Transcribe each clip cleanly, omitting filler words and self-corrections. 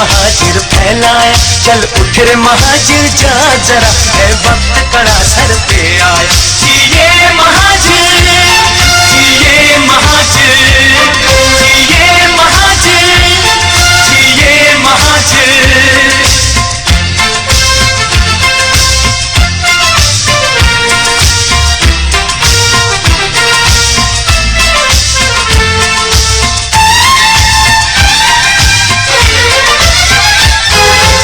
مہاجر پھیلایا. چل اٹھ رے مہاجر جا ذرا ہے وقت کڑا سر پہ آیا. جیے مہاجر جیے مہاجر جیے مہاجر جیے مہاجر.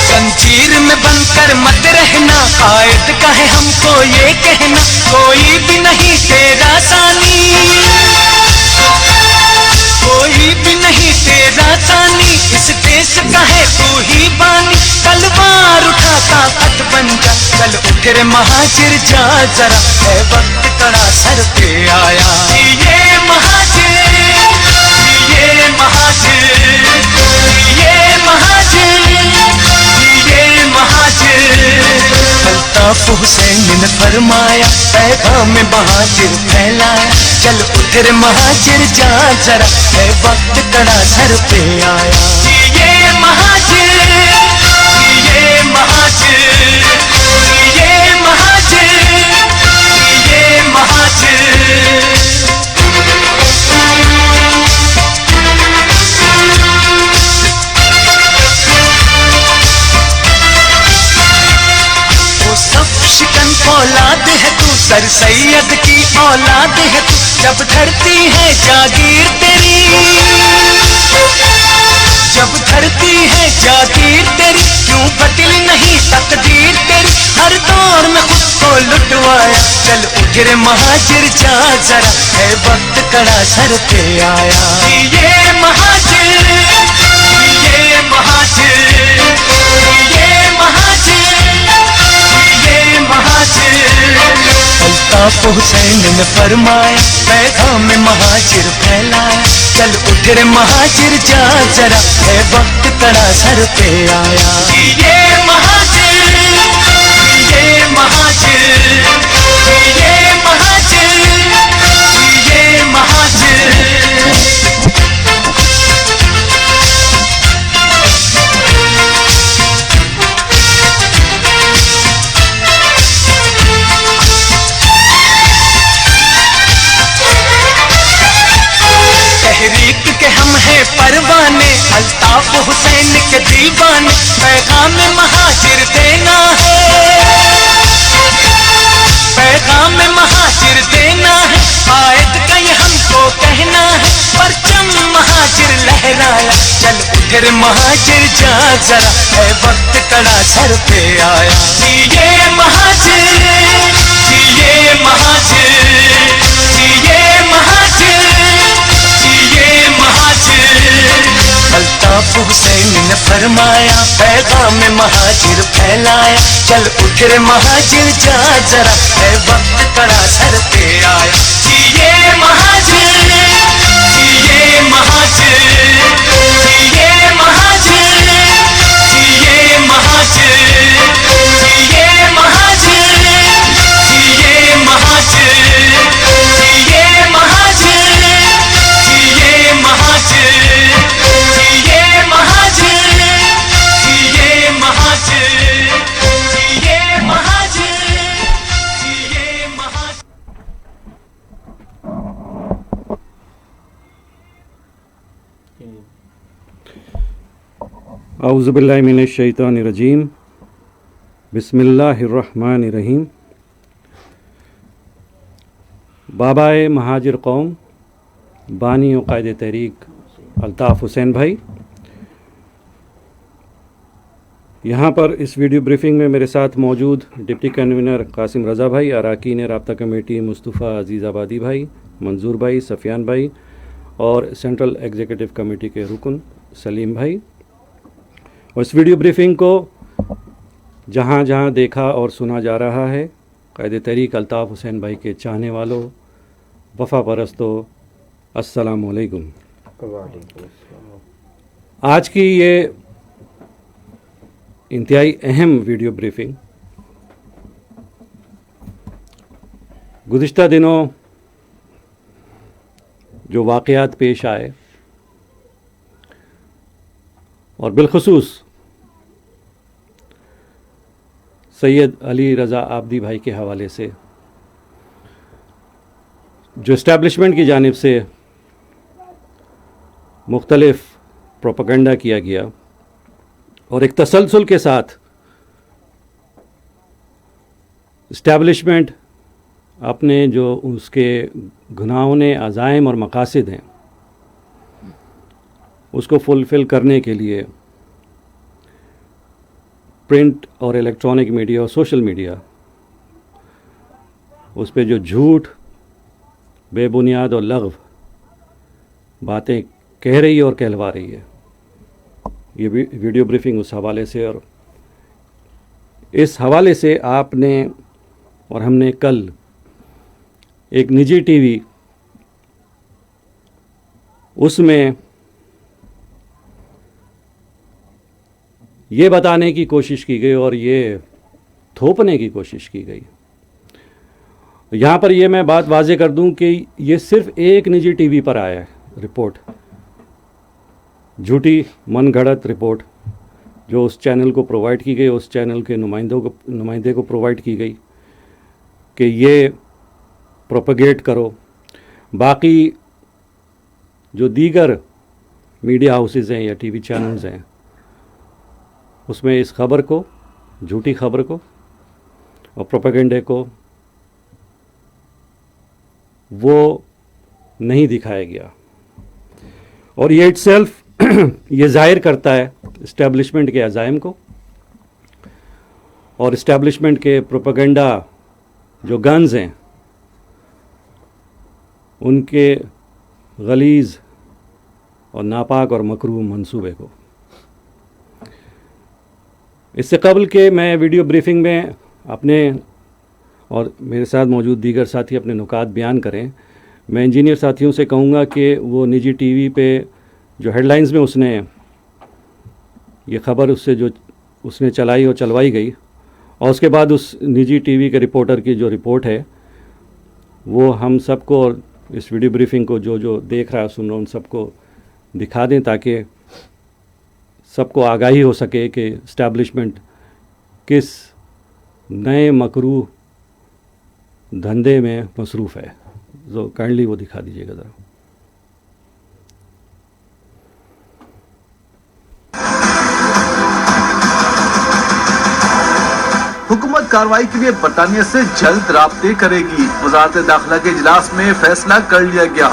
زنجیر میں بن کر مت رہنا قائد کا ہے ہم کو یہ کہنا کوئی بھی نہیں تیرا ثانی کوئی بھی نہیں تیرا ثانی اس دیش کا ہے تو ہی بانی تلوار اٹھا طاقت بن جا. چل اٹھ رے مہاجر جا ذرا ہے وقت کڑا سر پہ آیا. یہ مہاجر یہ مہاجر یہ مہاجر یہ مہاجر. الطاف حسین نے فرمایا پیغام مہاجر پھیلایا. چل اٹھ رے مہاجر جا ذرا ہے وقت کڑا سر پہ آیا. یہ مہاجر یہ مہاجر یہ مہاجر یہ مہاجر. اولاد ہے تو سر سید کی اولاد ہے تو جب دھرتی ہے جاگیر تیری جب دھرتی ہے جاگیر تیری کیوں بدل نہیں تقدیر تیری ہر دور میں خود کو لٹوایا. چل اٹھ رے مہاجر جا ذرا ہے وقت کڑا سر پہ آیا. یہ مہاجر یہ مہاجر یہ مہاجر یہ مہاجر. الطاف حسین نے فرمایا پیغام مہاجر پھیلایا. چل اٹھ رے مہاجر جا ذرا ہے وقت کڑا سر پہ آیا. یہ مہاجر یہ مہاجر یہ مہاجر یہ مہاجر. تحریک کے ہم ہیں پروانے الطاف حسین کے دیوانے پیغام مہاجر دینا ہے پیغام مہاجر دینا ہے قائد کا یہ ہم کو کہنا ہے پرچم مہاجر لہرایا. چل اٹھ رے مہاجر جا ذرا ہے وقت کڑا سر پہ آیا. یہ مہاجر یہ مہاجر یہ مہاجر یہ مہاجر. الطاف حسین نے فرمایا پیغام مہاجر پھیلایا. چل اٹھ رے مہاجر جا ذرا ہے وقت کڑا سر پہ آیا. یہ مہاجر یہ مہاجر یہ مہاجر یہ مہاجر یہ مہاجر یہ مہاجر یہ مہاجر یہ مہاجر یہ مہاجر یہ مہاجر یہ مہاجر یہ مہاجر. اعوذ باللہ من الشیطان الرجیم. بسم اللہ الرحمن الرحیم. بابائے مہاجر قوم بانی و قائد تحریک الطاف حسین بھائی، یہاں پر اس ویڈیو بریفنگ میں میرے ساتھ موجود ڈپٹی کنوینر قاسم رضا بھائی، اراکین رابطہ کمیٹی مصطفیٰ عزیز آبادی بھائی، منظور بھائی، سفیان بھائی اور سینٹرل ایگزیکٹو کمیٹی کے رکن سلیم بھائی. اور اس ویڈیو بریفنگ کو جہاں جہاں دیکھا اور سنا جا رہا ہے، قائد تحریک الطاف حسین بھائی کے چاہنے والوں، وفا پرستوں، السلام علیکم. آج کی یہ انتہائی اہم ویڈیو بریفنگ گزشتہ دنوں جو واقعات پیش آئے اور بالخصوص سید علی رضا آبدی بھائی کے حوالے سے جو اسٹیبلشمنٹ کی جانب سے مختلف پروپیگنڈا کیا گیا اور ایک تسلسل کے ساتھ اسٹیبلشمنٹ اپنے جو اس کے گناہوں عزائم اور مقاصد ہیں اس کو فلفل کرنے کے لیے پرنٹ اور الیکٹرانک میڈیا اور سوشل میڈیا اس پہ جو جھوٹ، بے بنیاد اور لغو باتیں کہہ رہی ہے اور کہلوا رہی ہے. یہ ویڈیو بریفنگ اس حوالے سے، اور اس حوالے سے آپ نے اور ہم نے کل ایک نجی ٹی وی اس میں یہ بتانے کی کوشش کی گئی اور یہ تھوپنے کی کوشش کی گئی. یہاں پر یہ میں بات واضح کر دوں کہ یہ صرف ایک نجی ٹی وی پر آیا ہے رپورٹ، جھوٹی من گھڑت رپورٹ جو اس چینل کو پرووائڈ کی گئی، اس چینل کے نمائندے کو پرووائڈ کی گئی کہ یہ پروپیگیٹ کرو. باقی جو دیگر میڈیا ہاؤسز ہیں یا ٹی وی چینلز ہیں اس میں اس خبر کو، جھوٹی خبر کو اور پروپیگنڈے کو وہ نہیں دکھایا گیا. اور یہ اٹ سیلف یہ ظاہر کرتا ہے اسٹیبلشمنٹ کے عزائم کو اور اسٹیبلشمنٹ کے پروپیگنڈا جو گنز ہیں ان کے غلیظ اور ناپاک اور مکروہ منصوبے کو. اس سے قبل کہ میں ویڈیو بریفنگ میں اپنے اور میرے ساتھ موجود دیگر ساتھی اپنے نکات بیان کریں، میں انجینئر ساتھیوں سے کہوں گا کہ وہ نجی ٹی وی پہ جو ہیڈ لائنز میں اس نے یہ خبر اس نے چلائی اور چلوائی گئی، اور اس کے بعد اس نجی ٹی وی کے رپورٹر کی جو رپورٹ ہے وہ ہم سب کو اور اس ویڈیو بریفنگ کو جو دیکھ رہا ہے سن رہا ان سب کو دکھا دیں تاکہ سب کو آگاہی ہو سکے کہ اسٹیبلشمنٹ کس نئے مکروہ دھندے میں مصروف ہے. تو کائنڈلی وہ دکھا دیجیے گا ذرا. حکومت کارروائی کے لیے برطانیہ سے جلد رابطے کرے گی، وزارت داخلہ کے اجلاس میں فیصلہ کر لیا گیا.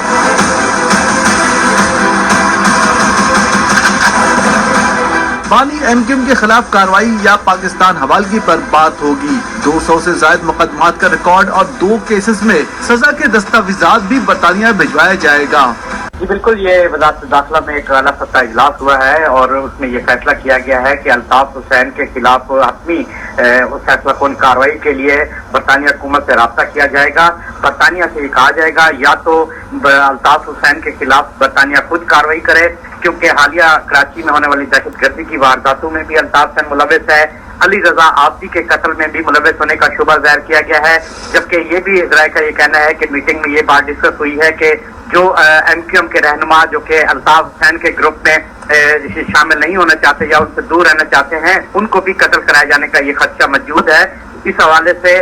بانی ایم کیو ایم کے خلاف کارروائی یا پاکستان حوالگی پر بات ہوگی. 200 سے زائد مقدمات کا ریکارڈ اور 2 کیسز میں سزا کے دستاویزات بھی برطانیہ بھجوایا جائے گا. جی بالکل، یہ وزارت داخلہ میں ایک اعلیٰ سطح اجلاس ہوا ہے اور اس میں یہ فیصلہ کیا گیا ہے کہ الطاف حسین کے خلاف حتمی فیصلہ کن کارروائی کے لیے برطانیہ حکومت سے رابطہ کیا جائے گا. برطانیہ سے یہ کہا جائے گا یا تو الطاف حسین کے خلاف برطانیہ خود کارروائی کرے، کیونکہ حالیہ کراچی میں ہونے والی دہشت گردی کی وارداتوں میں بھی الطاف حسین ملوث ہے. علی رضا آبدی کے قتل میں بھی ملوث ہونے کا شبہ ظاہر کیا گیا ہے، جبکہ یہ بھی ذرائع کا یہ کہنا ہے کہ میٹنگ میں یہ بات ڈسکس ہوئی ہے کہ جو ایم کیو ایم کے رہنما جو کہ الطاف حسین کے گروپ میں شامل نہیں ہونا چاہتے یا ان سے دور رہنا چاہتے ہیں ان کو بھی قتل کرائے جانے کا یہ خدشہ موجود ہے. اس حوالے سے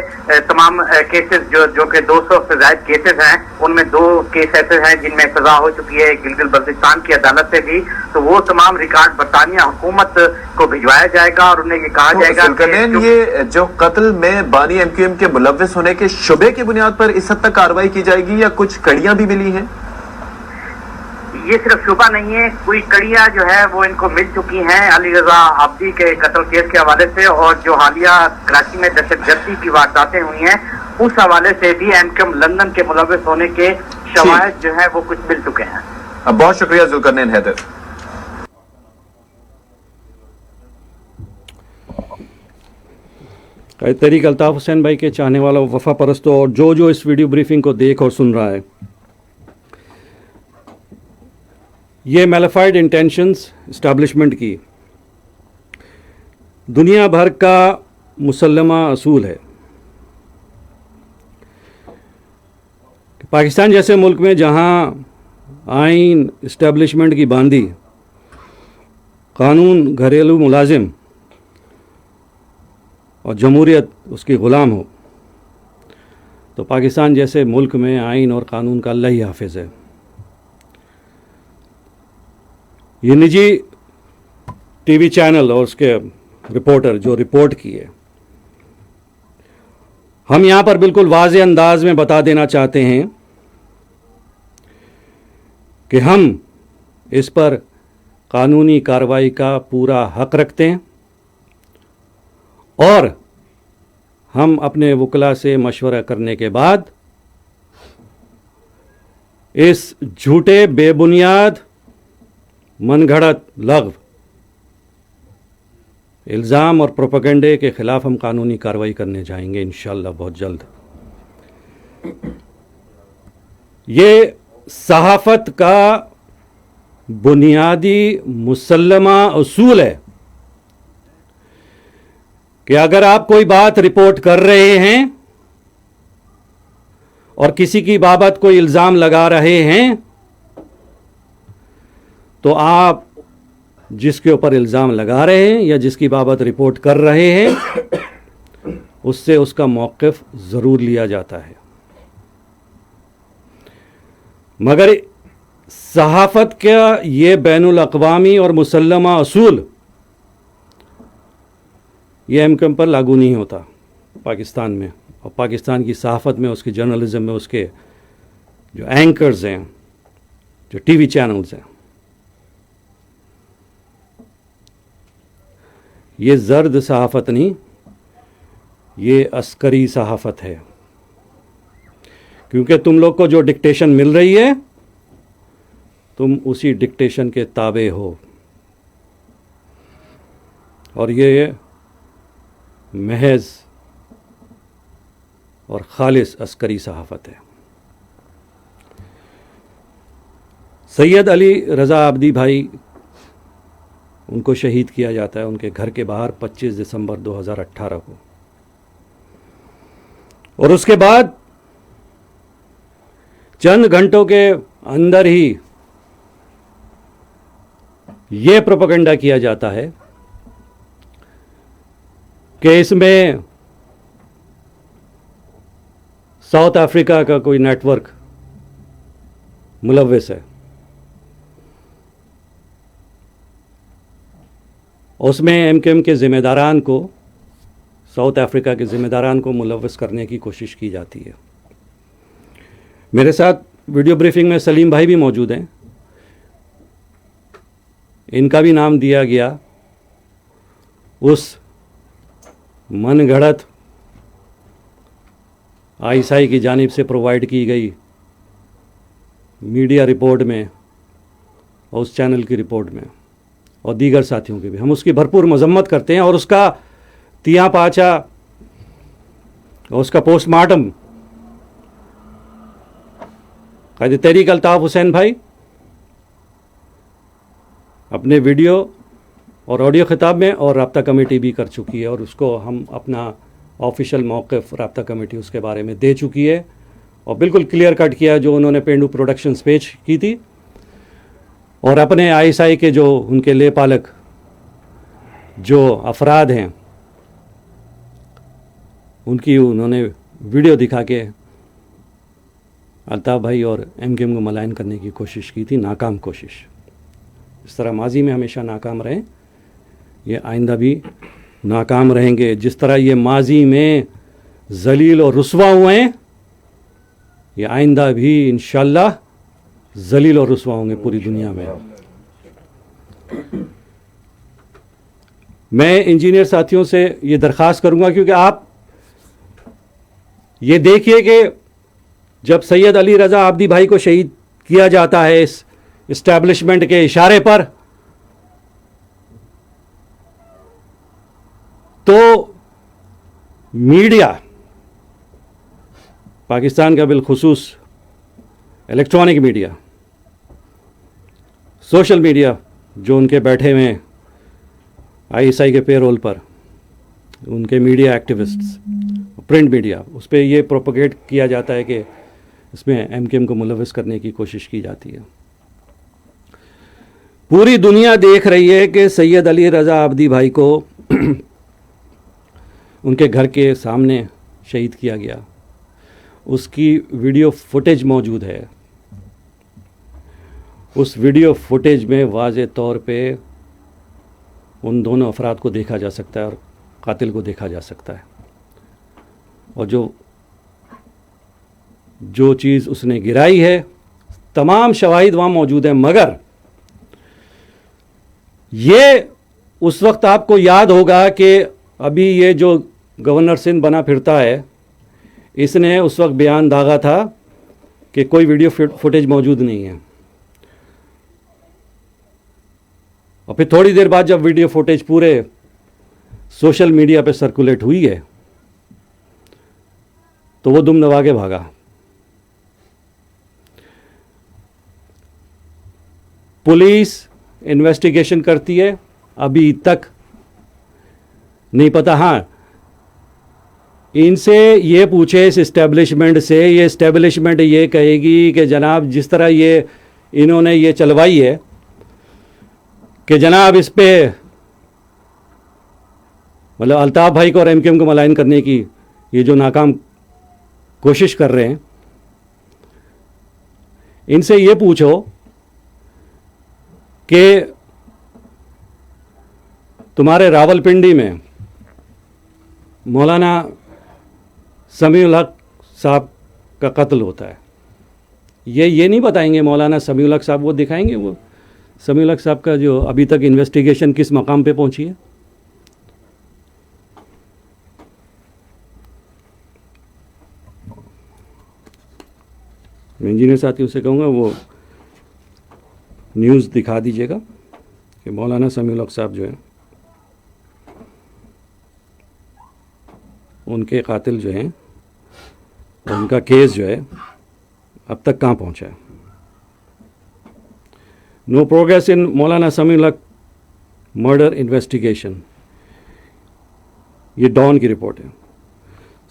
تمام کیسز جو کہ 200 سے زائد کیسز ہیں ان میں 2 کیس ایسے ہیں جن میں سزا ہو چکی ہے گلگت بلتستان کی عدالت سے بھی، تو وہ تمام ریکارڈ برطانیہ حکومت کو بھجوایا جائے گا اور انہیں یہ کہا جائے گا کہ یہ جو قتل میں بانی ایم کیو ایم کے ملوث ہونے کے شبے کی بنیاد پر اس حد تک کارروائی کی جائے گی یا کچھ کڑیاں بھی ملی ہیں؟ یہ صرف شبہ نہیں ہے، کوئی کڑیاں جو ہے وہ ان کو مل چکی ہیں علی رضا آبدی کے قتل کیس کے حوالے سے، اور جو حالیہ کراچی میں دہشت گردی کی وارداتیں ہوئی ہیں اس حوالے سے بھی ایم کیو ایم لندن کے ملوث ہونے کے شواہد جو ہیں وہ کچھ مل چکے ہیں. بہت شکریہ ذوالقرنین حیدر. قائد تحریک الطاف حسین بھائی کے چاہنے والا وفا پرستوں اور جو اس ویڈیو بریفنگ کو دیکھ اور سن رہا ہے، یہ میلیفائڈ انٹینشنز اسٹیبلشمنٹ کی دنیا بھر کا مسلمہ اصول ہے. پاکستان جیسے ملک میں جہاں آئین اسٹیبلشمنٹ کی باندھی، قانون گھریلو ملازم اور جمہوریت اس کی غلام ہو، تو پاکستان جیسے ملک میں آئین اور قانون کا اللہ ہی حافظ ہے۔ یہ نجی ٹی وی چینل اور اس کے رپورٹر جو رپورٹ کیے، ہم یہاں پر بالکل واضح انداز میں بتا دینا چاہتے ہیں کہ ہم اس پر قانونی کارروائی کا پورا حق رکھتے ہیں، اور ہم اپنے وکلاء سے مشورہ کرنے کے بعد اس جھوٹے، بے بنیاد، من گھڑت لغو الزام اور پروپیگنڈے کے خلاف ہم قانونی کارروائی کرنے جائیں گے انشاءاللہ بہت جلد۔ یہ صحافت کا بنیادی مسلمہ اصول ہے کہ اگر آپ کوئی بات رپورٹ کر رہے ہیں اور کسی کی بابت کوئی الزام لگا رہے ہیں، تو آپ جس کے اوپر الزام لگا رہے ہیں یا جس کی بابت رپورٹ کر رہے ہیں اس سے اس کا موقف ضرور لیا جاتا ہے۔ مگر صحافت کا یہ بین الاقوامی اور مسلمہ اصول یہ ایم کیو ایم پر لاگو نہیں ہوتا پاکستان میں، اور پاکستان کی صحافت میں، اس کی جرنلزم میں، اس کے جو اینکرز ہیں، جو ٹی وی چینلز ہیں، یہ زرد صحافت نہیں، یہ عسکری صحافت ہے، کیونکہ تم لوگ کو جو ڈکٹیشن مل رہی ہے تم اسی ڈکٹیشن کے تابع ہو، اور یہ محض اور خالص عسکری صحافت ہے۔ سید علی رضا عابدی بھائی، ان کو شہید کیا جاتا ہے ان کے گھر کے باہر 25 دسمبر 2018 کو، اور اس کے بعد چند گھنٹوں کے اندر ہی یہ پروپیگنڈا کیا جاتا ہے کہ اس میں ساؤتھ افریقہ کا کوئی نیٹ ورک ملوث ہے، اس میں ایم کیو ایم کے ذمہ داران کو، ساؤتھ افریقہ کے ذمہ داران کو ملوث کرنے کی کوشش کی جاتی ہے۔ میرے ساتھ ویڈیو بریفنگ میں سلیم بھائی بھی موجود ہیں، ان کا بھی نام دیا گیا اس من گھڑت آئی ایس آئی کی جانب سے پرووائڈ کی گئی میڈیا رپورٹ میں اور اس چینل کی رپورٹ میں، اور دیگر ساتھیوں کے بھی ہم اس کی بھرپور مذمت کرتے ہیں، اور اس کا تیاں پاچا اور اس کا پوسٹ مارٹم قائد تحریک الطاف حسین بھائی اپنے ویڈیو اور آڈیو خطاب میں اور رابطہ کمیٹی بھی کر چکی ہے، اور اس کو ہم اپنا آفیشیل موقف رابطہ کمیٹی اس کے بارے میں دے چکی ہے، اور بالکل کلیئر کٹ کیا جو انہوں نے پینڈو پروڈکشنز پیش کی تھی، اور اپنے آئی ایس آئی کے جو ان کے لے پالک جو افراد ہیں ان کی انہوں نے ویڈیو دکھا کے الطاف بھائی اور ایم کیو ایم کو ملائن کرنے کی کوشش کی تھی، ناکام کوشش۔ اس طرح ماضی میں ہمیشہ ناکام رہیں، یہ آئندہ بھی ناکام رہیں گے۔ جس طرح یہ ماضی میں ذلیل اور رسوا ہوئے ہیں، یہ آئندہ بھی انشاءاللہ ذلیل اور رسوا ہوں گے پوری دنیا میں۔ میں انجینئر ساتھیوں سے یہ درخواست کروں گا، کیونکہ آپ یہ دیکھیے کہ جب سید علی رضا عابدی بھائی کو شہید کیا جاتا ہے اس اسٹیبلشمنٹ کے اشارے پر، تو میڈیا پاکستان کا بالخصوص الیکٹرانک میڈیا، سوشل میڈیا جو ان کے بیٹھے ہوئے ہیں آئی ایس آئی کے پے رول پر، ان کے میڈیا ایکٹیوسٹس، پرنٹ میڈیا، اس پہ یہ پروپیگیٹ کیا جاتا ہے کہ اس میں ایم کیو ایم کو ملوث کرنے کی کوشش کی جاتی ہے۔ پوری دنیا دیکھ رہی ہے کہ سید علی رضا عابدی بھائی کو ان کے گھر کے سامنے شہید کیا گیا، اس کی ویڈیو فوٹیج موجود ہے. اس ویڈیو فوٹیج میں واضح طور پہ ان دونوں افراد کو دیکھا جا سکتا ہے اور قاتل کو دیکھا جا سکتا ہے. اور جو چیز اس نے گرائی ہے، تمام شواہد وہاں موجود ہیں. مگر یہ اس وقت آپ کو یاد ہوگا کہ ابھی یہ جو گورنر سندھ بنا پھرتا ہے، اس نے اس وقت بیان داغا تھا کہ کوئی ویڈیو فوٹیج موجود نہیں ہے. اور پھر تھوڑی دیر بعد جب ویڈیو فوٹیج پورے سوشل میڈیا پہ سرکولیٹ ہوئی ہے تو وہ دم دبا کے بھاگا. پولیس انویسٹیگیشن کرتی ہے، ابھی تک نہیں پتا. ہاں، ان سے یہ پوچھے اس اسٹیبلشمنٹ سے، یہ اسٹیبلشمنٹ یہ کہے گی کہ جناب جس طرح انہوں نے یہ چلوائی ہے کہ جناب اس پہ مطلب الطاف بھائی کو اور ایم کیو ایم کو ملائن کرنے کی یہ جو ناکام کوشش کر رہے ہیں، ان سے یہ پوچھو کہ تمہارے راول پنڈی میں مولانا سمیع الحق صاحب کا قتل ہوتا ہے، یہ نہیں بتائیں گے مولانا سمیع الحق صاحب، وہ دکھائیں گے وہ سمیع الحق صاحب کا جو ابھی تک انویسٹیگیشن کس مقام پہ پہنچی ہے. میں انجینئر ساتھیوں سے کہوں گا وہ نیوز دکھا دیجیے گا کہ مولانا سمیع الحق صاحب جو ہیں ان کے قاتل جو ہیں ان کا کیس جو ہے اب تک کہاں پہنچا ہے. نو پروگریس ان مولانا سمیع الحق مرڈر انویسٹیگیشن، یہ ڈان کی رپورٹ ہے.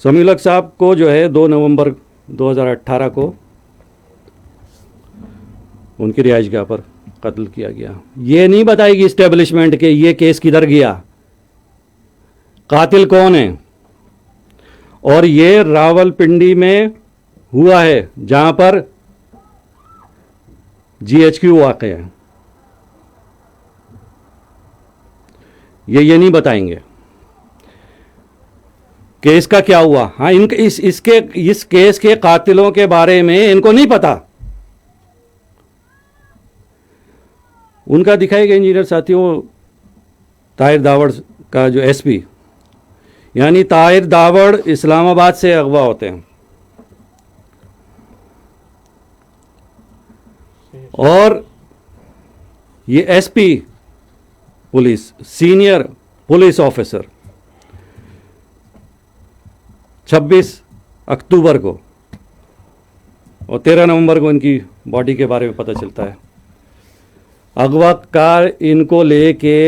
سمیع الحق صاحب کو جو ہے 2 نومبر 2018 کو ان کی رہائش گاہ پر قتل کیا گیا. یہ نہیں بتائے گی اسٹیبلشمنٹ کہ یہ کیس کدھر گیا، قاتل کون ہے. اور یہ راول پنڈی میں ہوا ہے جہاں پر جی ایچ کیو واقع ہے. یہ نہیں بتائیں گے کہ اس کا کیا ہوا. ہاں، اس کیس کے قاتلوں کے بارے میں ان کو نہیں پتا. ان کا دکھائے گا انجینئر ساتھیوں طاہر داوڑ کا جو ایس پی، یعنی طاہر داوڑ اسلام آباد سے اغوا ہوتے ہیں اور یہ S P police senior police officer 26 اکتوبر کو اور 13 نومبر کو ان کی باڈی کے بارے میں پتہ چلتا ہے. اغوا کار ان کو لے کے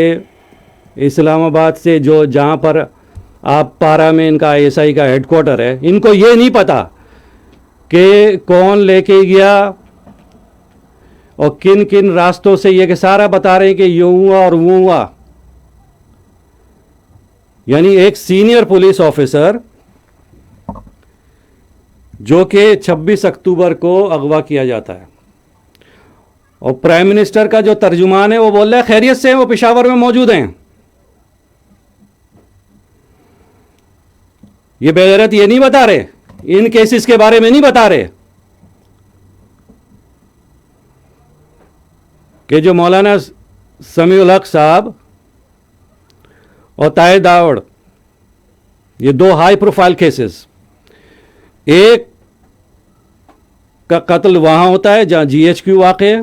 اسلام آباد سے جہاں پر آپ پارا میں ان کا آئی ایس آئی کا ہیڈ کوارٹر ہے، ان کو یہ نہیں پتا کہ کون لے کے گیا اور کن کن راستوں سے. یہ کہ سارا بتا رہے ہیں کہ یوں ہوا اور وہ ہوا. یعنی ایک سینئر پولیس آفیسر جو کہ 26 اکتوبر کو اغوا کیا جاتا ہے اور پرائم منسٹر کا جو ترجمان ہے وہ بول رہا ہے خیریت سے ہیں، وہ پشاور میں موجود ہیں. یہ بغیرت یہ نہیں بتا رہے، ان کیسز کے بارے میں نہیں بتا رہے کہ جو مولانا سمیع الحق صاحب اور طاہر داوڑ، یہ 2 ہائی پروفائل کیسز، ایک کا قتل وہاں ہوتا ہے جہاں جی ایچ کیو واقع ہے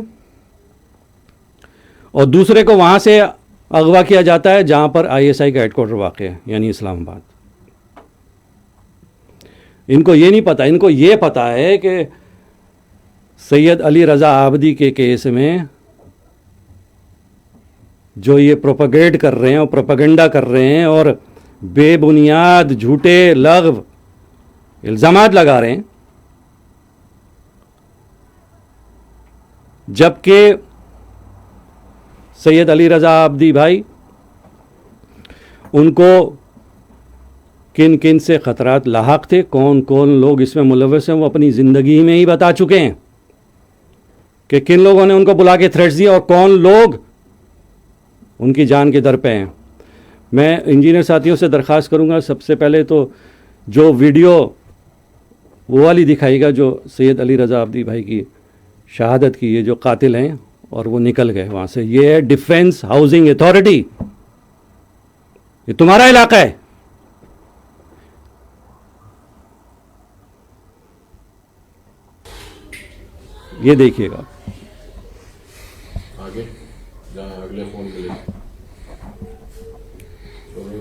اور دوسرے کو وہاں سے اغوا کیا جاتا ہے جہاں پر آئی ایس آئی کا ہیڈ کوارٹر واقع ہے، یعنی اسلام آباد. ان کو یہ نہیں پتا. ان کو یہ پتا ہے کہ سید علی رضا عابدی کے کیس میں جو یہ پروپیگیٹ کر رہے ہیں اور پروپیگنڈا کر رہے ہیں اور بے بنیاد جھوٹے لغو الزامات لگا رہے ہیں، جبکہ سید علی رضا عابدی بھائی ان کو کن کن سے خطرات لاحق تھے, کون کون لوگ اس میں ملوث ہیں, وہ اپنی زندگی میں ہی بتا چکے ہیں کہ کن لوگوں نے ان کو بلا کے تھریٹس دیا اور کون لوگ ان کی جان کے در پہ ہیں. میں انجینئر ساتھیوں سے درخواست کروں گا, سب سے پہلے تو جو ویڈیو وہ والی دکھائے گا جو سید علی رضا عابدی بھائی کی شہادت کی, یہ جو قاتل ہیں اور وہ نکل گئے وہاں سے. یہ ہے ڈیفنس ہاؤسنگ اتھارٹی, یہ تمہارا علاقہ ہے. یہ دیکھیے گا آگے جہاں اگلے فون کے لیے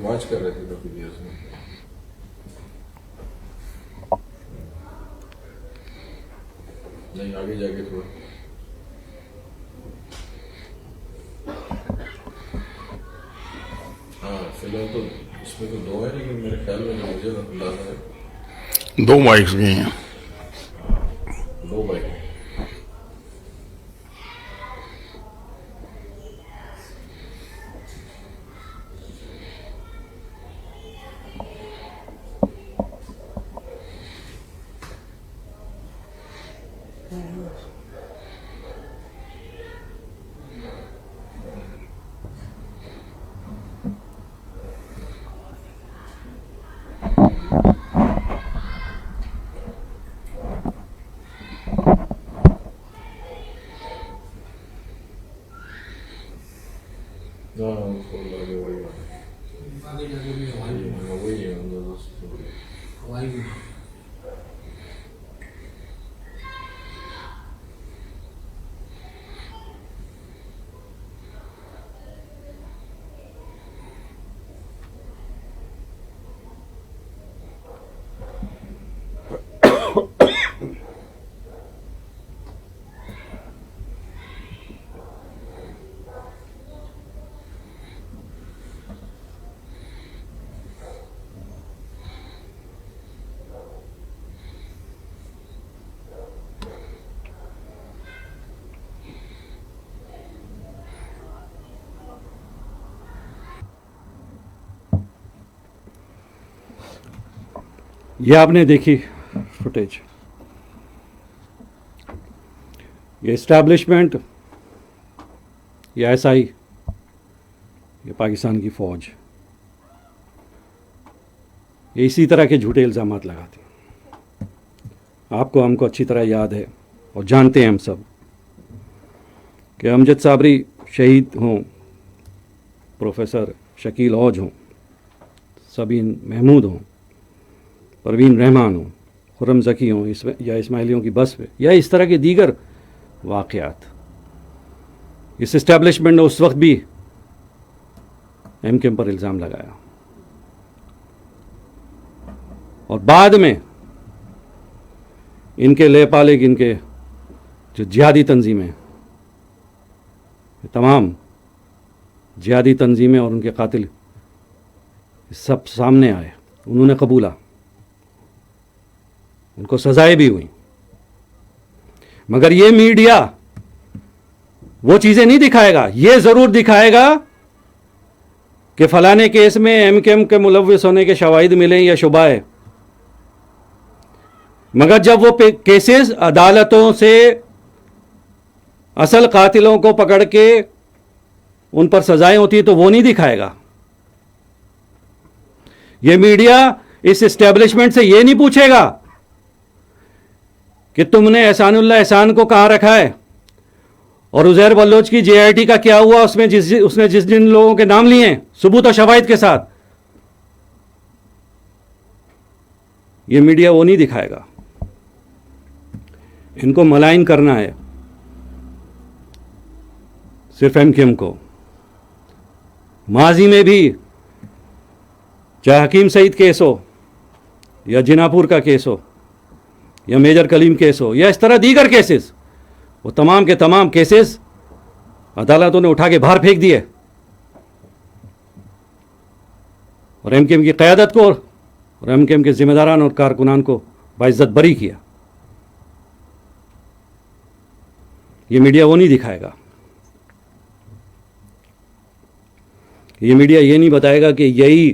واچ کر رہے تھے کافی دیر سے. نہیں آگے جا کے تھوڑا ہاں فی الحال تو اس میں تو 2 ہے, لیکن میرے خیال میں مجھے اندازہ ہے 2 مائکس بھی ہیں. 2 بائک. یہ آپ نے دیکھی فوٹیج, یہ اسٹیبلشمنٹ, یہ ایس آئی, یہ پاکستان کی فوج, یہ اسی طرح کے جھوٹے الزامات لگاتے ہیں. آپ کو ہم کو اچھی طرح یاد ہے اور جانتے ہیں ہم سب کہ امجد صابری شہید ہوں, پروفیسر شکیل اوج ہوں, سبین محمود ہوں, پروین رحمان ہوں, خرم ذکی ہوں, یا اسماعیلیوں کی بس پہ, یا اس طرح کے دیگر واقعات, اس اسٹیبلشمنٹ نے اس وقت بھی ایم کیو ایم پر الزام لگایا اور بعد میں ان کے لے پالے ان کے جو جہادی تنظیمیں, تمام جہادی تنظیمیں اور ان کے قاتل سب سامنے آئے, انہوں نے قبولا, ان کو سزائیں بھی ہوئیں. مگر یہ میڈیا وہ چیزیں نہیں دکھائے گا. یہ ضرور دکھائے گا کہ فلانے کیس میں ایم کیو ایم کے ملوث ہونے کے شواہد ملیں یا شبہ ہے, مگر جب وہ کیسز عدالتوں سے اصل قاتلوں کو پکڑ کے ان پر سزائیں ہوتی ہیں تو وہ نہیں دکھائے گا. یہ میڈیا اس اسٹیبلشمنٹ سے یہ نہیں پوچھے گا کہ تم نے احسان اللہ احسان کو کہاں رکھا ہے اور عزیر بلوچ کی جے آئی ٹی کا کیا ہوا, اس نے جن لوگوں کے نام لیے ہیں ثبوت و شواہد کے ساتھ. یہ میڈیا وہ نہیں دکھائے گا. ان کو ملائن کرنا ہے صرف ایم کیو ایم کو. ماضی میں بھی چاہے حکیم سعید کیس ہو یا جناپور کا کیس ہو یا میجر کلیم کیس ہو یا اس طرح دیگر کیسز, وہ تمام کے تمام کیسز عدالتوں نے اٹھا کے باہر پھینک دیے اور ایم کیو ایم کی قیادت کو اور ایم کیو ایم کے ذمہ داران اور کارکنان کو باعزت بری کیا. یہ میڈیا وہ نہیں دکھائے گا. یہ میڈیا یہ نہیں بتائے گا کہ یہی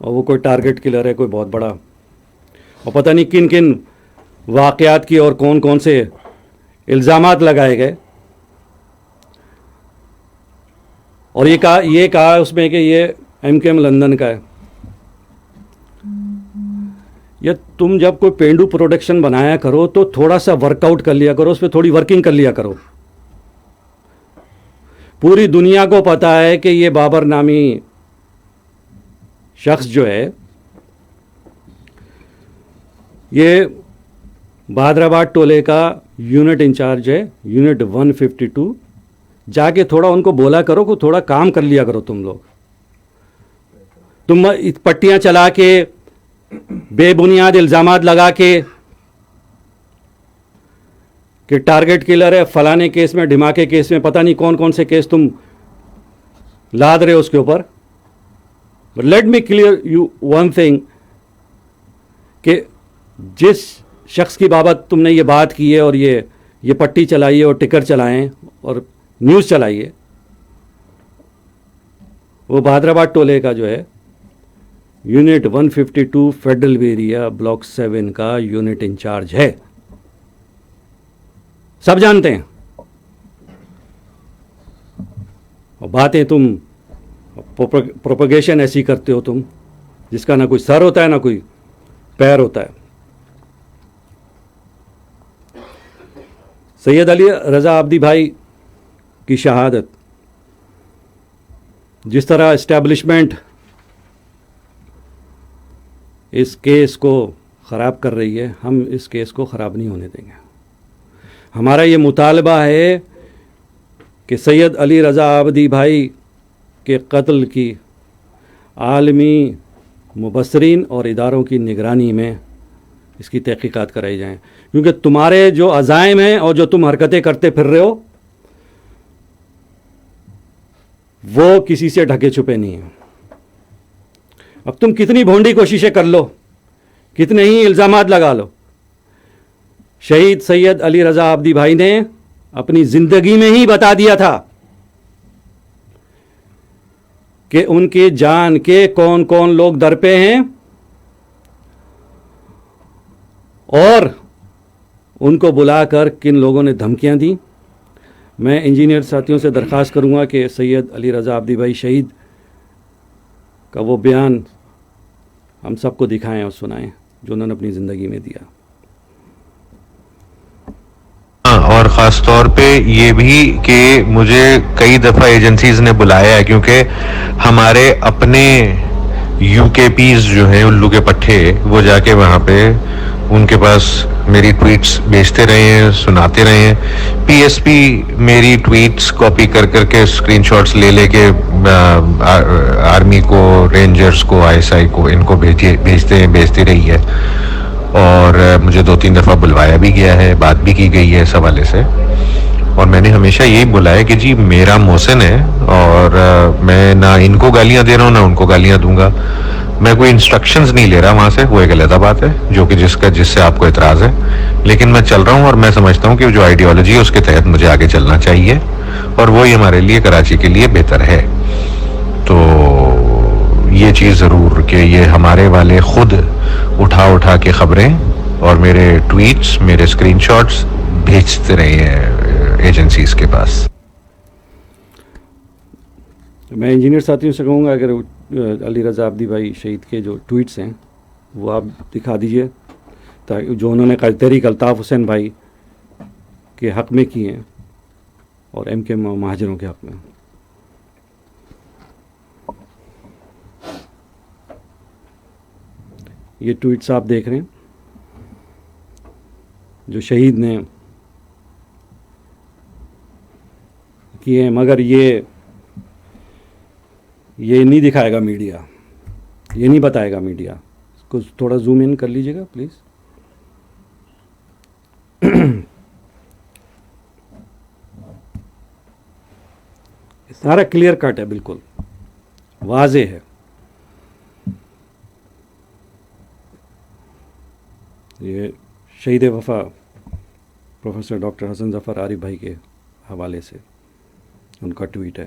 اور وہ کوئی ٹارگٹ کلر ہے کوئی بہت بڑا, اور پتہ نہیں کن کن واقعات کی اور کون کون سے الزامات لگائے گئے. اور یہ کہا اس میں کہ یہ MKM لندن کا ہے. یا تم جب کوئی پینڈو پروڈکشن بنایا کرو تو تھوڑا سا ورک آؤٹ کر لیا کرو, اس پہ تھوڑی ورکنگ کر لیا کرو. پوری دنیا کو پتہ ہے کہ یہ بابر نامی شخص جو ہے یہ بہادرآباد ٹولے کا یونٹ انچارج ہے, یونٹ 152. جا کے تھوڑا ان کو بولا کرو کہ تھوڑا کام کر لیا کرو تم لوگ. تم پٹیاں چلا کے بے بنیاد الزامات لگا کے کہ ٹارگٹ کلر ہے فلانے کیس میں, دھماکے کیس میں, پتہ نہیں کون کون سے کیس تم لاد رہے ہو اس کے اوپر. Let me clear you one thing کہ جس شخص کی بابت تم نے یہ بات کی ہے اور یہ پٹی چلائی ہے اور ٹکر چلائیں اور نیوز چلائی ہے, وہ بہادرآباد ٹولے کا جو ہے یونٹ 152 فیڈرل ایریا بلاک 7 کا یونٹ انچارج ہے. سب جانتے ہیں. اور باتیں تم پروپیگیشن ایسی کرتے ہو تم جس کا نہ کوئی سر ہوتا ہے نہ کوئی پیر ہوتا ہے. سید علی رضا عابدی بھائی کی شہادت جس طرح اسٹیبلشمنٹ اس کیس کو خراب کر رہی ہے, ہم اس کیس کو خراب نہیں ہونے دیں گے. ہمارا یہ مطالبہ ہے کہ سید علی رضا عابدی بھائی کے قتل کی عالمی مبصرین اور اداروں کی نگرانی میں اس کی تحقیقات کرائی جائیں, کیونکہ تمہارے جو عزائم ہیں اور جو تم حرکتیں کرتے پھر رہے ہو وہ کسی سے ڈھکے چھپے نہیں ہیں. اب تم کتنی بھونڈی کوششیں کر لو, کتنے ہی الزامات لگا لو, شہید سید علی رضا عابدی بھائی نے اپنی زندگی میں ہی بتا دیا تھا کہ ان کے جان کے کون کون لوگ در پہ ہیں اور ان کو بلا کر کن لوگوں نے دھمکیاں دیں. میں انجینئر ساتھیوں سے درخواست کروں گا کہ سید علی رضا عابدی بھائی شہید کا وہ بیان ہم سب کو دکھائیں اور سنائیں جو انہوں نے اپنی زندگی میں دیا. اور خاص طور پہ یہ بھی کہ مجھے کئی دفعہ ایجنسیز نے بلایا ہے, کیونکہ ہمارے اپنے یو کے پیز جو ہیں الو کے پٹھے وہ جا کے وہاں پہ ان کے پاس میری ٹویٹس بھیجتے رہے ہیں, سناتے رہے ہیں. پی ایس پی میری ٹویٹس کاپی کر کر کے اسکرین شاٹس لے لے کے آرمی کو, رینجرز کو, ISI کو, ان کو بھیجتی رہی ہے. اور مجھے 2-3 دفعہ بلوایا بھی گیا ہے, بات بھی کی گئی ہے اس حوالے سے. اور میں نے ہمیشہ یہی بولا ہے کہ جی میرا محسن ہے اور میں نہ ان کو گالیاں دے رہا ہوں نہ ان کو گالیاں دوں گا. میں کوئی انسٹرکشنز نہیں لے رہا وہاں سے, وہ ایک علیحدہ بات ہے جو کہ جس سے آپ کو اعتراض ہے. لیکن میں چل رہا ہوں اور میں سمجھتا ہوں کہ جو آئیڈیالوجی ہے اس کے تحت مجھے آگے چلنا چاہیے اور وہی ہمارے لیے کراچی کے لیے بہتر ہے. تو یہ چیز ضرور کہ یہ ہمارے والے خود اٹھا کے خبریں اور میرے ٹویٹس, میرے اسکرین شاٹس بھیجتے رہے ہیں ایجنسیز کے پاس. میں انجینئر ساتھیوں سے کہوں گا اگر علی رضا عابدی بھائی شہید کے جو ٹویٹس ہیں وہ آپ دکھا دیجئے, تاکہ جو انہوں نے تحریک الطاف حسین بھائی کے حق میں کی ہیں اور MKM مہاجروں کے حق میں. یہ ٹویٹس آپ دیکھ رہے ہیں جو شہید نے کیے ہیں, مگر یہ نہیں دکھائے گا میڈیا, یہ نہیں بتائے گا میڈیا. اس کو تھوڑا زوم ان کر لیجیے گا پلیز. سارا کلیئر کٹ ہے, بالکل واضح ہے. یہ شہید وفا پروفیسر ڈاکٹر حسن ظفر عارف بھائی کے حوالے سے ان کا ٹویٹ ہے.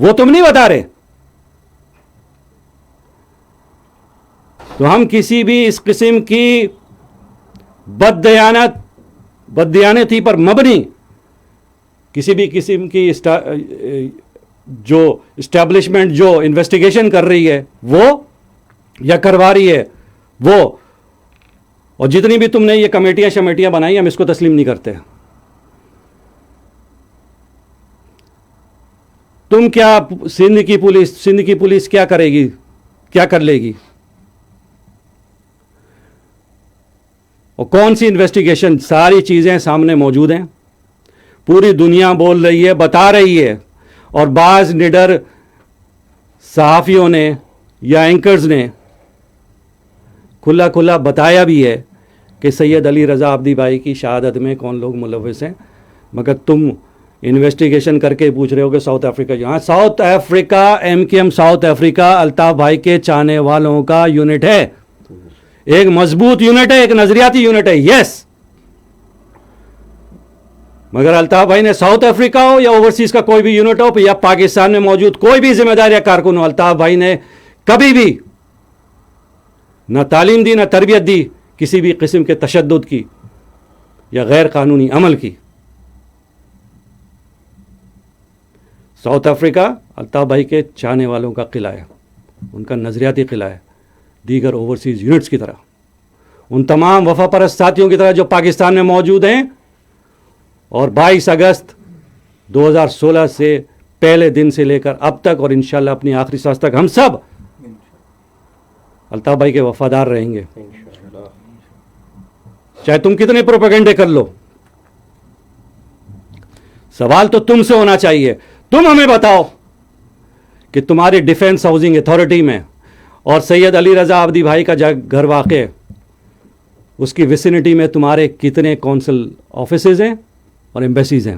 وہ تم نہیں بتا رہے. تو ہم کسی بھی اس قسم کی بددیانتی پر مبنی کسی بھی قسم کی جو اسٹیبلشمنٹ جو انویسٹیگیشن کر رہی ہے وہ یا کروا رہی ہے وہ، اور جتنی بھی تم نے یہ کمیٹیاں بنائی ہم اس کو تسلیم نہیں کرتے. تم کیا سندھ کی پولیس کیا کرے گی، کیا کر لے گی، اور کون سی انویسٹیگیشن؟ ساری چیزیں سامنے موجود ہیں، پوری دنیا بول رہی ہے، بتا رہی ہے. اور بعض نڈر صحافیوں نے یا اینکرز نے کھلا بتایا بھی ہے کہ سید علی رضا عابدی بھائی کی شہادت میں کون لوگ ملوث ہیں. مگر تم انویسٹیگیشن کر کے پوچھ رہے ہو کہ ساؤتھ افریقہ، یہاں South Africa MKM South Africa Altaf بھائی کے چاہنے والوں کا یونٹ ہے، ایک مضبوط یونٹ ہے، ایک نظریاتی یونٹ ہے. یس، مگر الطاف بھائی نے ساؤتھ افریقہ ہو یا اوورسیز کا کوئی بھی یونٹ ہو یا پاکستان میں موجود کوئی بھی ذمہ دار یا کارکن ہو، الطاف بھائی نے کبھی بھی نہ تعلیم دی نہ تربیت دی کسی بھی قسم کے تشدد کی یا غیر قانونی عمل کی. ساؤتھ افریقہ الطاف بھائی کے چاہنے والوں کا قلعہ ہے، ان کا نظریاتی قلعہ ہے، دیگر اوورسیز یونٹس کی طرح، ان تمام وفا پرست ساتھیوں کی طرح جو پاکستان میں موجود ہیں. اور 22 اگست 2016 سے پہلے دن سے لے کر اب تک اور انشاءاللہ اپنی آخری سانس تک ہم سب الطاف بھائی کے وفادار رہیں گے، چاہے تم کتنے پروپیگنڈے کر لو. سوال تو تم سے ہونا چاہیے، تم ہمیں بتاؤ کہ تمہاری ڈیفنس ہاؤسنگ اتھارٹی میں اور سید علی رضا عابدی بھائی کا گھر واقع ہے اس کی ویسینٹی میں تمہارے کتنے کونسل آفیسز ہیں اور ایمبیسیز ہیں،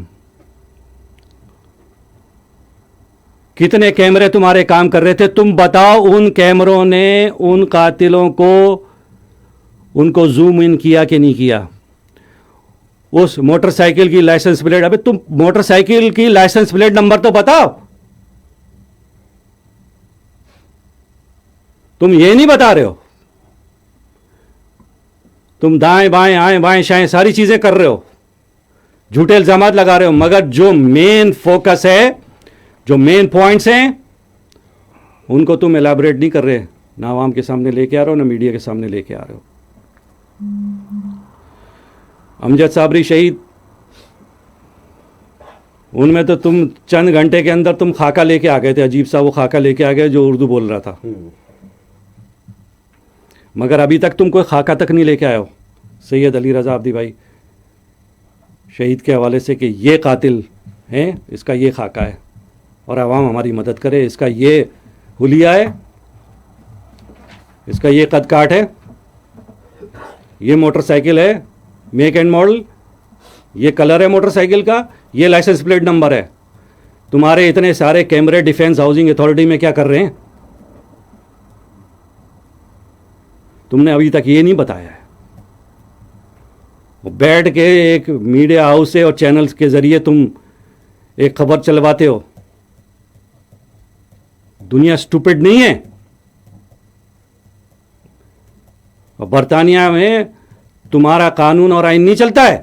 کتنے کیمرے تمہارے کام کر رہے تھے. تم بتاؤ ان کیمروں نے ان قاتلوں کو ان کو زوم ان کیا کہ نہیں کیا. اس موٹر سائیکل کی لائسنس پلیٹ، ابھی تم موٹر سائیکل کی لائسنس پلیٹ نمبر تو بتاؤ. تم یہ نہیں بتا رہے ہو، تم دائیں بائیں آئیں بائیں شائیں ساری چیزیں کر رہے ہو، جھوٹے الزامات لگا رہے ہو، مگر جو مین فوکس ہے، جو مین پوائنٹس ہیں ان کو تم ایلیبریٹ نہیں کر رہے، نہ عوام کے سامنے لے کے آ رہے ہو نہ میڈیا کے سامنے لے کے آ رہے ہو. امجد صابری شہید، ان میں تو تم چند گھنٹے کے اندر تم خاکہ لے کے آ گئے تھے، عجیب سا وہ خاکہ لے کے آ گئے جو اردو بول رہا تھا، مگر ابھی تک تم کوئی خاکہ تک نہیں لے کے آئے ہو سید علی رضا عابدی بھائی شہید کے حوالے سے کہ یہ قاتل ہیں، اس کا یہ خاکہ ہے اور عوام ہماری مدد کرے، اس کا یہ حلیہ ہے، اس کا یہ قد کاٹ ہے، یہ موٹر سائیکل ہے، میک اینڈ ماڈل، یہ کلر ہے موٹر سائیکل کا، یہ لائسنس پلیٹ نمبر ہے. تمہارے اتنے سارے کیمرے ڈیفنس ہاؤسنگ اتھارٹی میں کیا کر رہے ہیں؟ تم نے ابھی تک یہ نہیں بتایا ہے. بیٹھ کے ایک میڈیا ہاؤس سے اور چینلز کے ذریعے تم ایک خبر چلواتے ہو. دنیا سٹوپڈ نہیں ہے. اور برطانیہ میں تمہارا قانون اور آئین نہیں چلتا ہے.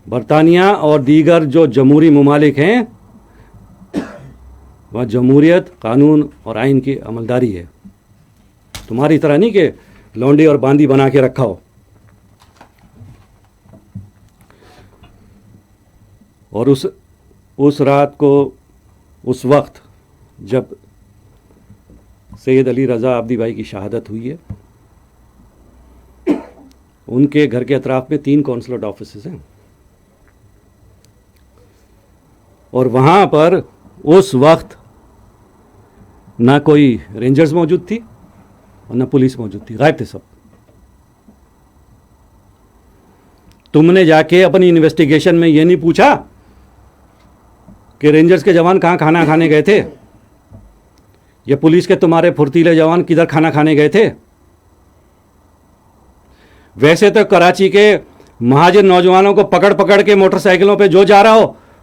برطانیہ اور دیگر جو جمہوری ممالک ہیں وہاں جمہوریت، قانون اور آئین کی عملداری ہے. تمہاری طرح نہیں کہ لونڈی اور باندی بنا کے رکھا ہو. اور اس رات کو، اس وقت جب سید علی رضا عابدی بھائی کی شہادت ہوئی ہے، ان کے گھر کے اطراف میں 3 کونسلٹ آفیسز ہیں، اور وہاں پر اس وقت نہ کوئی رینجرز موجود تھی اور نہ پولیس موجود تھی، غائب تھے سب. تم نے جا کے اپنی انویسٹیگیشن میں یہ نہیں پوچھا کہ رینجرز کے جوان کہاں کھانا کھانے گئے تھے، یا پولیس کے تمہارے پھرتیلے جوان کدھر کھانا کھانے گئے تھے. ویسے تو کراچی کے مہاجر نوجوانوں کو پکڑ پکڑ کے موٹر سائیکلوں پہ جو جا رہا ہو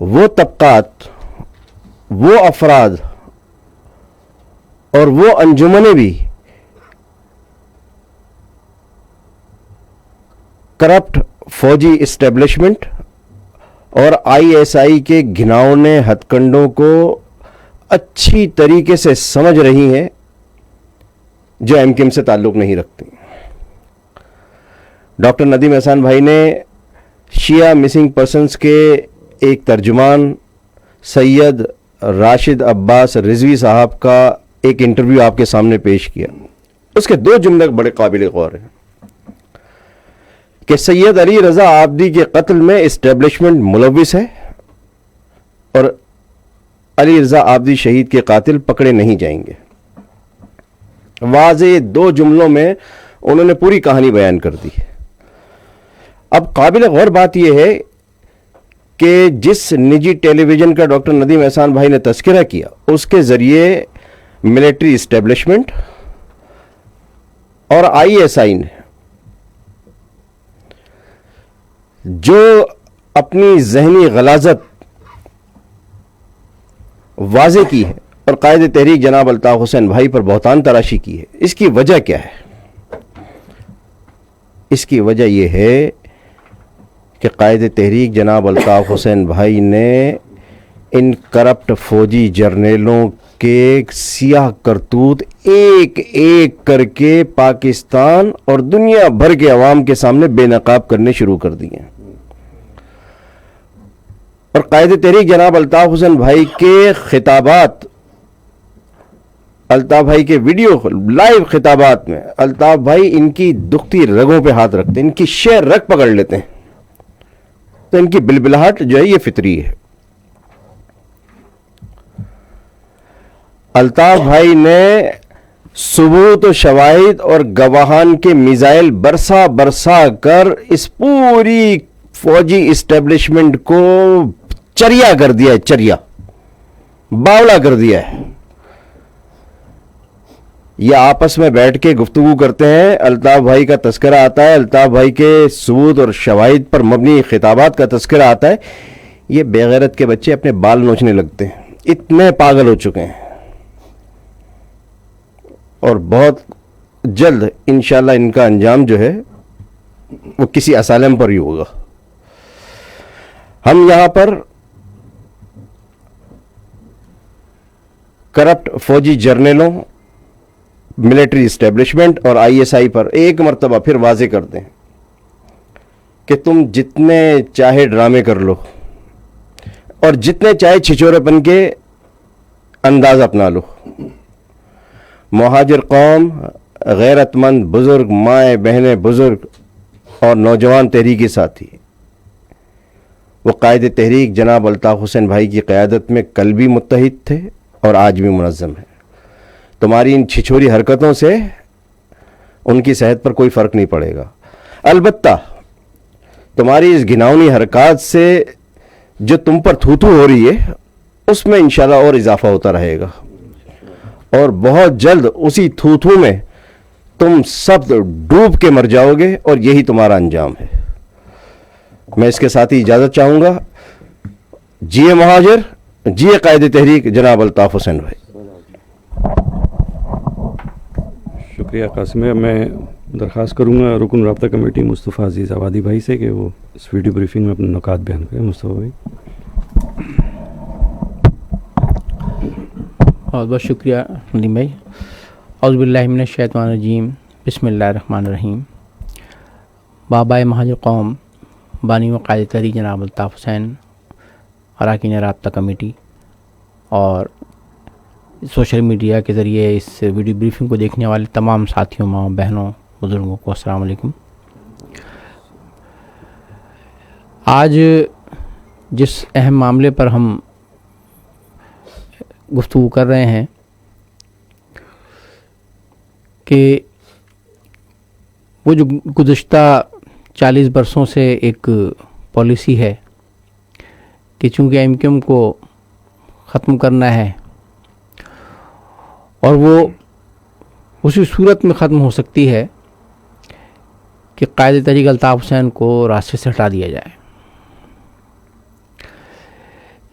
وہ طبقات، وہ افراد اور وہ انجمنیں بھی کرپٹ فوجی اسٹیبلشمنٹ اور ISI کے گھناؤنے ہتھ کنڈوں کو اچھی طریقے سے سمجھ رہی ہیں جو MKM سے تعلق نہیں رکھتی. ڈاکٹر ندیم احسان بھائی نے شیعہ مسنگ پرسنز کے ایک ترجمان سید راشد عباس رضوی صاحب کا ایک انٹرویو آپ کے سامنے پیش کیا. اس کے 2 جملے بڑے قابل غور ہیں کہ سید علی رضا عابدی کے قتل میں اسٹیبلشمنٹ ملوث ہے اور علی رضا عابدی شہید کے قاتل پکڑے نہیں جائیں گے. واضح 2 جملوں میں انہوں نے پوری کہانی بیان کر دی. اب قابل غور بات یہ ہے کہ جس نجی ٹیلی ویژن کا ڈاکٹر ندیم احسان بھائی نے تذکرہ کیا اس کے ذریعے ملٹری اسٹیبلشمنٹ اور ISI نے جو اپنی ذہنی غلاظت واضح کی ہے اور قائد تحریک جناب الطاف حسین بھائی پر بہتان تراشی کی ہے، اس کی وجہ کیا ہے؟ اس کی وجہ یہ ہے کہ قائد تحریک جناب الطاف حسین بھائی نے ان کرپٹ فوجی جرنیلوں کے سیاہ کرتوت ایک ایک کر کے پاکستان اور دنیا بھر کے عوام کے سامنے بے نقاب کرنے شروع کر دیے. اور قائد تحریک جناب الطاف حسین بھائی کے خطابات، الطاف بھائی کے ویڈیو لائیو خطابات میں الطاف بھائی ان کی دکھتی رگوں پہ ہاتھ رکھتے ہیں، ان کی شہ رگ پکڑ لیتے ہیں. تو ان کی بلبلاہٹ جو ہے یہ فطری ہے. الطاف بھائی نے ثبوت و شواہد اور گواہان کے میزائل برسا کر اس پوری فوجی اسٹیبلشمنٹ کو چریا کر دیا ہے، چریا باولا کر دیا ہے. یہ آپس میں بیٹھ کے گفتگو کرتے ہیں، الطاف بھائی کا تذکرہ آتا ہے، الطاف بھائی کے ثبوت اور شواہد پر مبنی خطابات کا تذکرہ آتا ہے. یہ بے غیرت کے بچے اپنے بال نوچنے لگتے ہیں، اتنے پاگل ہو چکے ہیں. اور بہت جلد انشاءاللہ ان کا انجام جو ہے وہ کسی اسالم پر ہی ہوگا. ہم یہاں پر کرپٹ فوجی جرنیلوں، ملٹری اسٹیبلشمنٹ اور ISI پر ایک مرتبہ پھر واضح کرتے ہیں کہ تم جتنے چاہے ڈرامے کر لو اور جتنے چاہے چھچورے پن کے انداز اپنا لو، مہاجر قوم، غیرت مند بزرگ، مائیں بہنیں بزرگ اور نوجوان تحریکی ساتھی وہ قائد تحریک جناب الطاف حسین بھائی کی قیادت میں کل بھی متحد تھے اور آج بھی منظم ہیں. تمہاری ان چھچوری حرکتوں سے ان کی صحت پر کوئی فرق نہیں پڑے گا. البتہ تمہاری اس گھناؤنی حرکات سے جو تم پر تھوتھو ہو رہی ہے اس میں انشاءاللہ اور اضافہ ہوتا رہے گا اور بہت جلد اسی تھوتھو میں تم سب ڈوب کے مر جاؤ گے اور یہی تمہارا انجام ہے. میں اس کے ساتھ ہی اجازت چاہوں گا. جیے مہاجر، جیے قائد تحریک جناب الطاف حسین بھائی. شکریہ قاسم بھائی. میں درخواست کروں گا رکن رابطہ کمیٹی مصطفیٰ عزیز آبادی بھائی سے کہ وہ اس ویڈیو بریفنگ میں اپنے نکات بیان کریں. مصطفیٰ بھائی. بہت بہت شکریہ ندیم بھائی. اعوذ باللہ من الشیطان الرجیم، بسم اللہ الرحمن الرحیم. بابائے مہاجر قوم، بانی و قائد تحریک جناب الطاف حسین، اراکین رابطہ کمیٹی اور سوشل میڈیا کے ذریعے اس ویڈیو بریفنگ کو دیکھنے والے تمام ساتھیوں، ماں بہنوں، بزرگوں کو السلام علیکم. آج جس اہم معاملے پر ہم گفتگو کر رہے ہیں کہ وہ جو گزشتہ 40 برسوں سے ایک پالیسی ہے کہ چونکہ MKM کو ختم کرنا ہے اور وہ اسی صورت میں ختم ہو سکتی ہے کہ قائد تحریک الطاف حسین کو راستے سے ہٹا دیا جائے.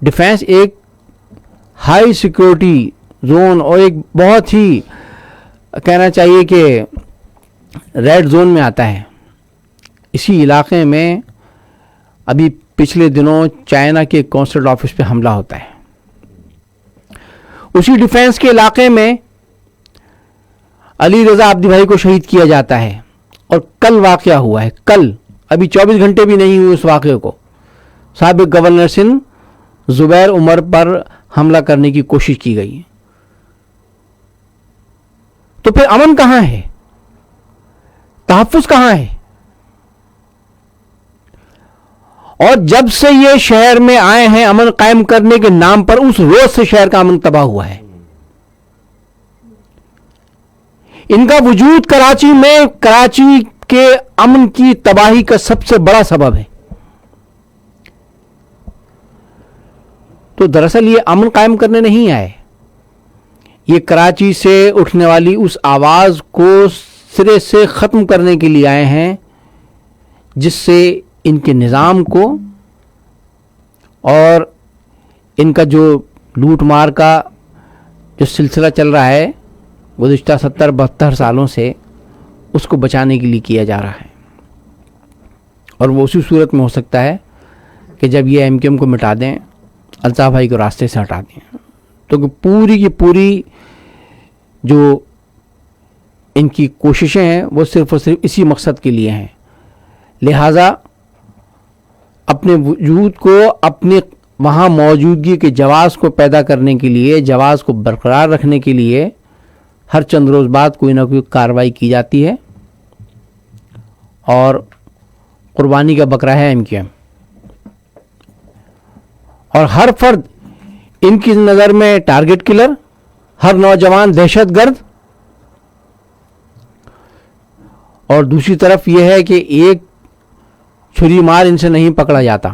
ڈیفینس ایک ہائی سیکورٹی زون اور ایک بہت ہی کہنا چاہیے کہ ریڈ زون میں آتا ہے. اسی علاقے میں ابھی پچھلے دنوں چائنا کے قونصل آفس پہ حملہ ہوتا ہے. اسی ڈیفینس کے علاقے میں علی رضا عابدی بھائی کو شہید کیا جاتا ہے. اور کل واقعہ ہوا ہے، کل ابھی 24 گھنٹے بھی نہیں ہوئے اس واقعے کو، سابق گورنر سندھ زبیر عمر پر حملہ کرنے کی کوشش کی گئی. تو پھر امن کہاں ہے؟ تحفظ کہاں ہے؟ اور جب سے یہ شہر میں آئے ہیں امن قائم کرنے کے نام پر، اس روز سے شہر کا امن تباہ ہوا ہے. ان کا وجود کراچی میں کراچی کے امن کی تباہی کا سب سے بڑا سبب ہے. تو دراصل یہ امن قائم کرنے نہیں آئے، یہ کراچی سے اٹھنے والی اس آواز کو سرے سے ختم کرنے کے لیے آئے ہیں جس سے ان کے نظام کو اور ان کا جو لوٹ مار کا جو سلسلہ چل رہا ہے گزشتہ 70-72 سالوں سے، اس کو بچانے کے لیے کیا جا رہا ہے. اور وہ اسی صورت میں ہو سکتا ہے کہ جب یہ ایم کیو ایم کو مٹا دیں، الطاف بھائی کو راستے سے ہٹا دیں، تو پوری کی پوری جو ان کی کوششیں ہیں وہ صرف اور صرف اسی مقصد کے لیے ہیں. لہٰذا اپنے وجود کو، اپنے وہاں موجودگی کے جواز کو پیدا کرنے کے لیے، جواز کو برقرار رکھنے کے لیے ہر چند روز بعد کوئی نہ کوئی کارروائی کی جاتی ہے. اور قربانی کا بکرا ہے ایم کیو ایم. اور ہر فرد ان کی نظر میں ٹارگٹ کلر، ہر نوجوان دہشت گرد. اور دوسری طرف یہ ہے کہ ایک چھری مار ان سے نہیں پکڑا جاتا.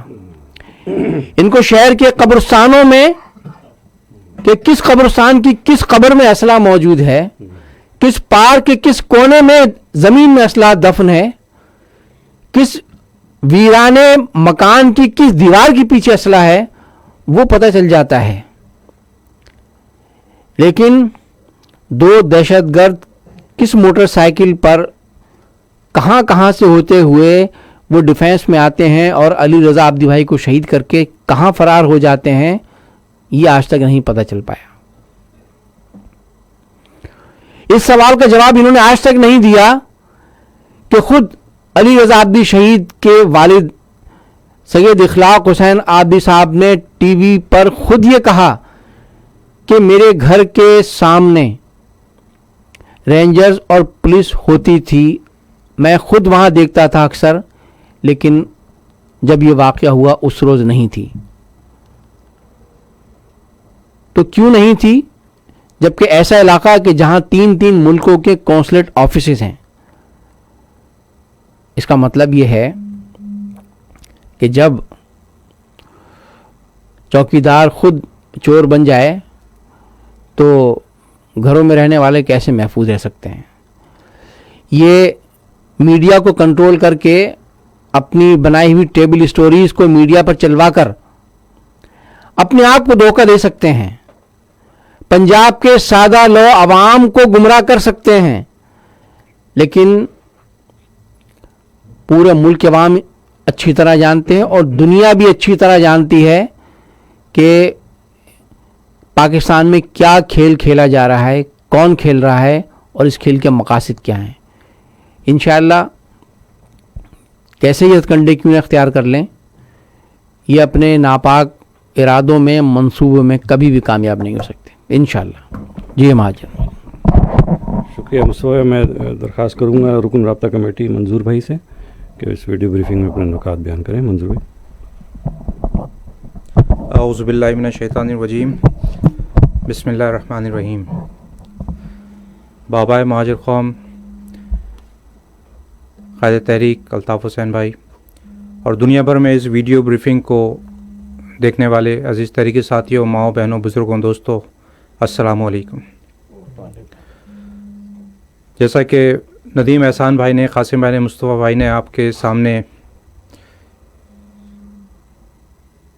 ان کو شہر کے قبرستانوں میں کہ کس قبرستان کی کس قبر میں اسلحہ موجود ہے، کس پارک کے کس کونے میں زمین میں اسلحہ دفن ہے، کس ویرانے مکان کی کس دیوار کے پیچھے اسلحہ ہے، وہ پتہ چل جاتا ہے. لیکن 2 دہشت گرد کس موٹر سائیکل پر کہاں کہاں سے ہوتے ہوئے وہ ڈیفینس میں آتے ہیں اور علی رضا عابدی بھائی کو شہید کر کے کہاں فرار ہو جاتے ہیں، یہ آج تک نہیں پتہ چل پایا. اس سوال کا جواب انہوں نے آج تک نہیں دیا کہ خود علی رضا عابدی شہید کے والد سید اخلاق حسین عابدی صاحب نے ٹی وی پر خود یہ کہا کہ میرے گھر کے سامنے رینجرز اور پولیس ہوتی تھی، میں خود وہاں دیکھتا تھا اکثر، لیکن جب یہ واقعہ ہوا اس روز نہیں تھی. تو کیوں نہیں تھی جبکہ ایسا علاقہ کہ جہاں 3 ملکوں کے قونصلیٹ آفیسز ہیں؟ اس کا مطلب یہ ہے کہ جب چوکیدار خود چور بن جائے تو گھروں میں رہنے والے کیسے محفوظ رہ سکتے ہیں؟ یہ میڈیا کو کنٹرول کر کے اپنی بنائی ہوئی ٹیبل سٹوریز کو میڈیا پر چلوا کر اپنے آپ کو دھوکہ دے سکتے ہیں، پنجاب کے سادہ لو عوام کو گمراہ کر سکتے ہیں. لیکن پورے ملک کے عوام اچھی طرح جانتے ہیں اور دنیا بھی اچھی طرح جانتی ہے کہ پاکستان میں کیا کھیل کھیلا جا رہا ہے، کون کھیل رہا ہے اور اس کھیل کے مقاصد کیا ہیں. انشاءاللہ کیسے یہ ہتھ کنڈے کیوں نہ اختیار کر لیں، یہ اپنے ناپاک ارادوں میں، منصوبوں میں کبھی بھی کامیاب نہیں ہو سکتے انشاءاللہ. جی مہاجر. شکریہ مصطفیٰ. میں درخواست کروں گا رکن رابطہ کمیٹی منظور بھائی سے کہ اس ویڈیو بریفنگ میں اپنے نکات بیان کریں. منظور بھائی. اعوذ باللہ من الشیطان الرجیم، بسم اللہ الرحمن الرحیم. بابائے مہاجر قوم، قائد تحریک الطاف حسین بھائی اور دنیا بھر میں اس ویڈیو بریفنگ کو دیکھنے والے عزیز تحریکی ساتھیوں، ماؤں، بہنوں، بزرگوں، دوستوں، السلام علیکم. جیسا کہ ندیم احسان بھائی نے، قاسم بھائی نے، مصطفیٰ بھائی نے آپ کے سامنے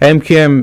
MQM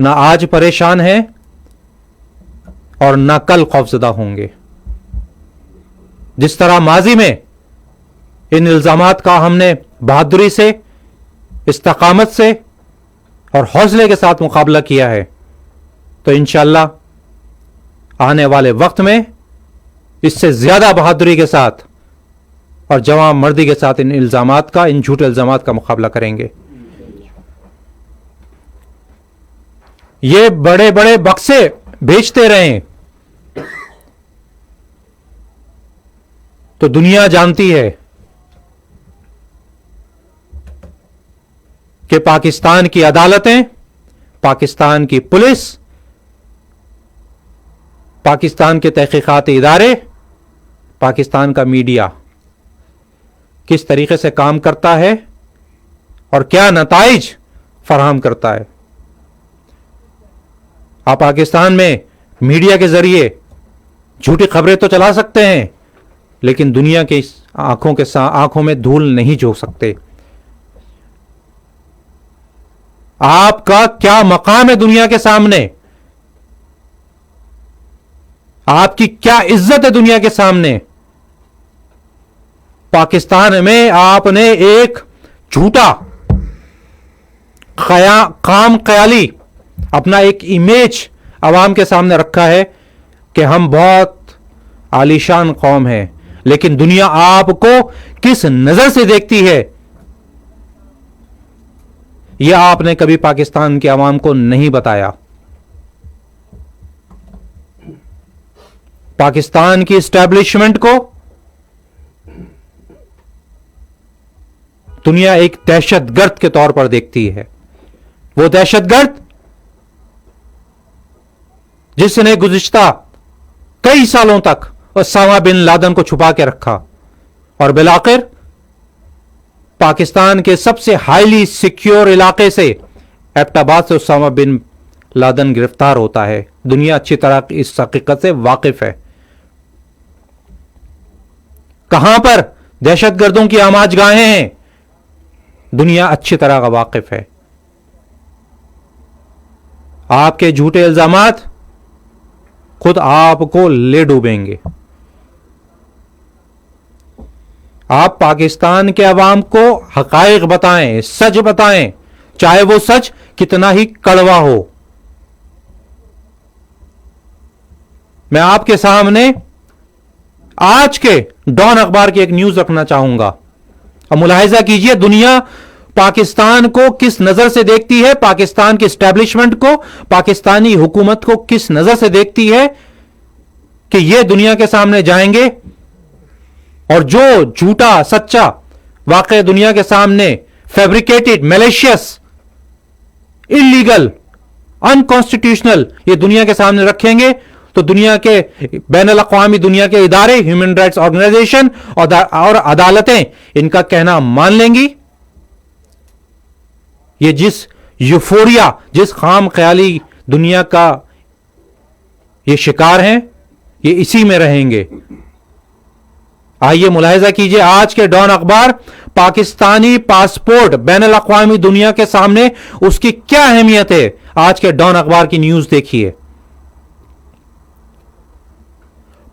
نہ آج پریشان ہیں اور نہ کل خوفزدہ ہوں گے. جس طرح ماضی میں ان الزامات کا ہم نے بہادری سے، استقامت سے اور حوصلے کے ساتھ مقابلہ کیا ہے، تو انشاءاللہ آنے والے وقت میں اس سے زیادہ بہادری کے ساتھ اور جواں مردی کے ساتھ ان الزامات کا، ان جھوٹے الزامات کا مقابلہ کریں گے. یہ بڑے بڑے بکسے بیچتے رہیں تو دنیا جانتی ہے کہ پاکستان کی عدالتیں، پاکستان کی پولیس، پاکستان کے تحقیقاتی ادارے، پاکستان کا میڈیا کس طریقے سے کام کرتا ہے اور کیا نتائج فراہم کرتا ہے. آپ پاکستان میں میڈیا کے ذریعے جھوٹی خبریں تو چلا سکتے ہیں، لیکن دنیا کی آنکھوں میں دھول نہیں جھونک سکتے. آپ کا کیا مقام ہے دنیا کے سامنے، آپ کی کیا عزت ہے دنیا کے سامنے. پاکستان میں آپ نے ایک جھوٹا خام خیالی اپنا ایک امیج عوام کے سامنے رکھا ہے کہ ہم بہت عالیشان قوم ہیں، لیکن دنیا آپ کو کس نظر سے دیکھتی ہے یہ آپ نے کبھی پاکستان کے عوام کو نہیں بتایا. پاکستان کی اسٹیبلشمنٹ کو دنیا ایک دہشت گرد کے طور پر دیکھتی ہے. وہ دہشت گرد جس نے گزشتہ کئی سالوں تک اسامہ بن لادن کو چھپا کے رکھا اور بالآخر پاکستان کے سب سے ہائیلی سیکیور علاقے سے ایبٹ آباد سے اسامہ بن لادن گرفتار ہوتا ہے. دنیا اچھی طرح اس حقیقت سے واقف ہے. کہاں پر دہشت گردوں کی آماج گاہیں ہیں دنیا اچھی طرح واقف ہے. آپ کے جھوٹے الزامات خود آپ کو لے ڈوبیں گے. آپ پاکستان کے عوام کو حقائق بتائیں، سچ بتائیں، چاہے وہ سچ کتنا ہی کڑوا ہو. میں آپ کے سامنے آج کے ڈان اخبار کی ایک نیوز رکھنا چاہوں گا اور ملاحظہ کیجئے دنیا پاکستان کو کس نظر سے دیکھتی ہے، پاکستان کی اسٹیبلشمنٹ کو، پاکستانی حکومت کو کس نظر سے دیکھتی ہے کہ یہ دنیا کے سامنے جائیں گے اور جو جھوٹا سچا واقع دنیا کے سامنے فیبریکیٹڈ، میلیشیس، انلیگل، انکانسٹیٹیوشنل یہ دنیا کے سامنے رکھیں گے تو دنیا کے بین الاقوامی دنیا کے ادارے، ہیومن رائٹس آرگنائزیشن اور عدالتیں ان کا کہنا مان لیں گی. یہ جس یوفوریا، جس خام خیالی دنیا کا یہ شکار ہیں، یہ اسی میں رہیں گے. آئیے ملاحظہ کیجئے آج کے ڈان اخبار پاکستانی پاسپورٹ بین الاقوامی دنیا کے سامنے اس کی کیا اہمیت ہے. آج کے ڈان اخبار کی نیوز دیکھیے.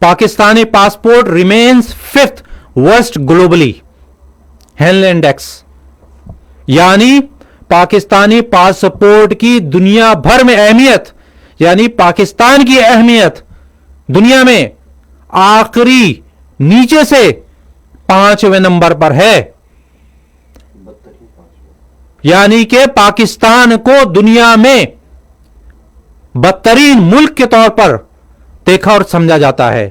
Pakistani passport remains 5th worst globally ہیل انڈیکس، یعنی پاکستانی پاسپورٹ کی دنیا بھر میں اہمیت، یعنی پاکستان کی اہمیت دنیا میں آخری نیچے سے 5ویں نمبر پر ہے. یعنی کہ پاکستان کو دنیا میں بدترین ملک کے طور پر دیکھا اور سمجھا جاتا ہے.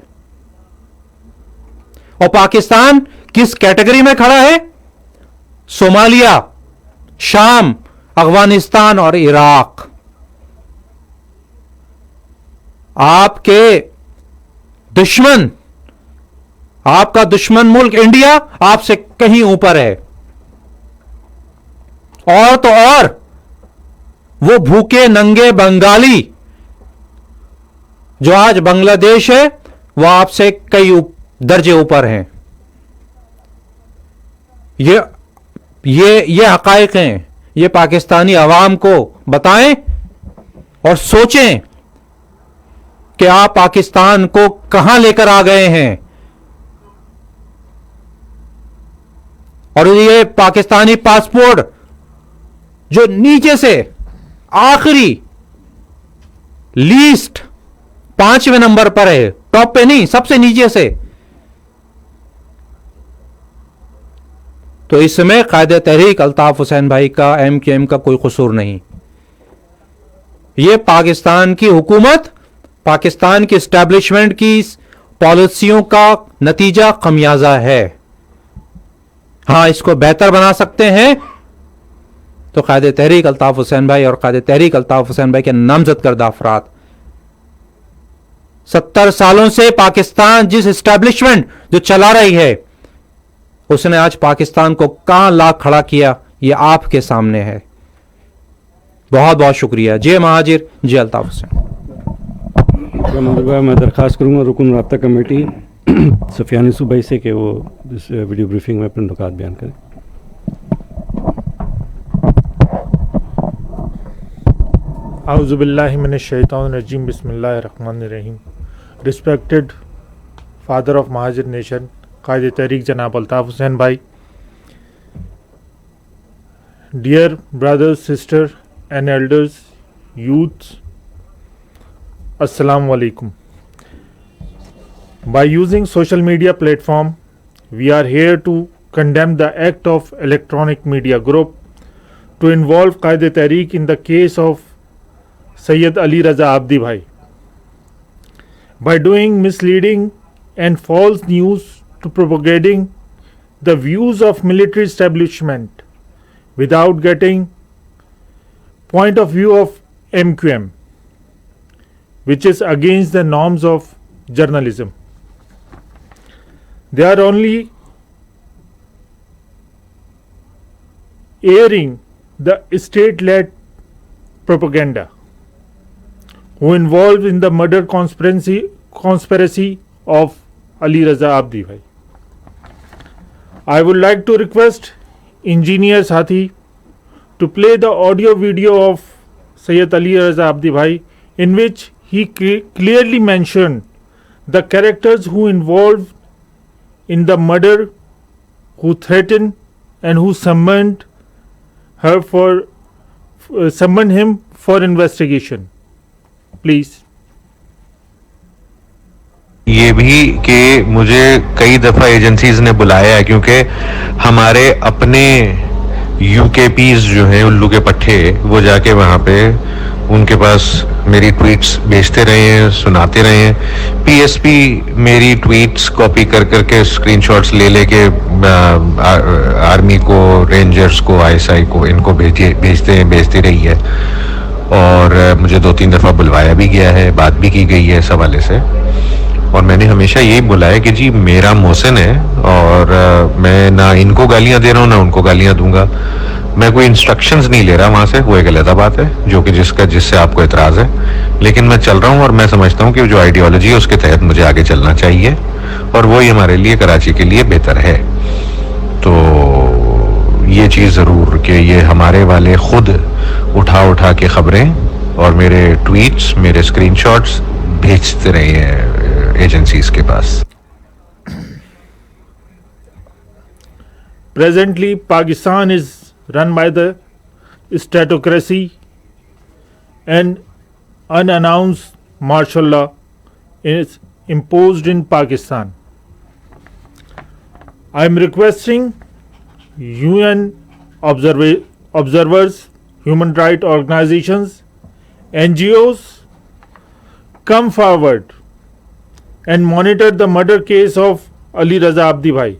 اور پاکستان کس کیٹیگری میں کھڑا ہے؟ صومالیہ، شام، افغانستان اور عراق. آپ کے دشمن، آپ کا دشمن ملک انڈیا آپ سے کہیں اوپر ہے. اور تو اور وہ بھوکے ننگے بنگالی جو آج بنگلہ دیش ہے وہ آپ سے کئی درجے اوپر ہیں. یہ حقائق ہیں. یہ پاکستانی عوام کو بتائیں اور سوچیں کہ آپ پاکستان کو کہاں لے کر آ گئے ہیں. اور یہ پاکستانی پاسپورٹ جو نیچے سے آخری لیسٹ 5ویں نمبر پر ہے, ٹاپ پہ نہیں, سب سے نیچے سے, تو اس میں قائد تحریک الطاف حسین بھائی کا MQM کا کوئی قصور نہیں. یہ پاکستان کی حکومت, پاکستان کی اسٹیبلشمنٹ کی پالیسیوں کا نتیجہ خمیازہ ہے. ہاں, اس کو بہتر بنا سکتے ہیں تو قائد تحریک الطاف حسین بھائی اور قائد تحریک الطاف حسین بھائی کے نامزد کردہ افراد. 70 سالوں سے پاکستان جس اسٹیبلشمنٹ جو چلا رہی ہے, اس نے آج پاکستان کو کہاں لا کھڑا کیا, یہ آپ کے سامنے ہے. بہت بہت شکریہ. جے مہاجر, جے الطاف حسین. میں درخواست کروں گا رکن رابطہ کمیٹی سفیان یوسف بھائی سے کہ وہ اس ویڈیو بریفنگ میں اپنے نکات بیان کریں. اعوذ باللہ من الشیطان الرجیم. بسم اللہ الرحمن الرحیم. ریسپیکٹڈ فادر آف مہاجر نیشن قائد تحریک جناب الطاف حسین بھائی, dear brothers, sisters and elders, youths, Assalamu alaikum. By using social media platform, we are here to condemn the act of electronic media group to involve Qaid Tehreek in the case of Sayyid Ali Raza Abdi Bhai by doing misleading and false news to propagating the views of military establishment without getting point of view of MQM, which is against the norms of journalism. They are only airing the state-led propaganda who involved in the murder conspiracy of Ali Raza Abdi Bhai. I would like to request Engineer Sathi to play the audio video of Sayyid Ali Raza Abdi Bhai, in which he clearly mentioned the characters who involved in the murder, who threatened and who summoned him for investigation. Please. یہ بھی کہ مجھے کئی دفعہ agencies نے بلایا ہے کیونکہ ہمارے اپنے UKPs جو ہیں الو کے پٹھے, وہ جا کے وہاں پہ ان کے پاس میری ٹویٹس بھیجتے رہے ہیں, سناتے رہے ہیں. PSP میری ٹویٹس کاپی کر کر کے اسکرین شاٹس لے کے آرمی کو, رینجرز کو, ISI کو, ان کو بھیجتی رہی ہے. اور مجھے 2-3 دفعہ بلوایا بھی گیا ہے, بات بھی کی گئی ہے اس حوالے سے. اور میں نے ہمیشہ یہی بولا ہے کہ جی میرا محسن ہے اور میں نہ ان کو گالیاں دے رہا ہوں نہ ان کو گالیاں دوں گا. میں کوئی انسٹرکشنز نہیں لے رہا وہاں سے, وہ ایک علیحدہ بات ہے جو کہ جس سے آپ کو اعتراض ہے. لیکن میں چل رہا ہوں اور میں سمجھتا ہوں کہ جو آئیڈیالوجی ہے اس کے تحت مجھے آگے چلنا چاہیے اور وہی ہمارے لیے, کراچی کے لیے بہتر ہے. تو یہ چیز ضرور کہ یہ ہمارے والے خود اٹھا کے خبریں اور میرے ٹویٹس, میرے اسکرین شاٹس بھیجتے رہے ہیں ایجنسیز کے پاس. Presently, Pakistan is run by the statocracy and unannounced martial law is imposed in Pakistan. I am requesting UN observers, human rights organizations, NGOs come forward and monitor the murder case of Ali Raza Abdi Bhai.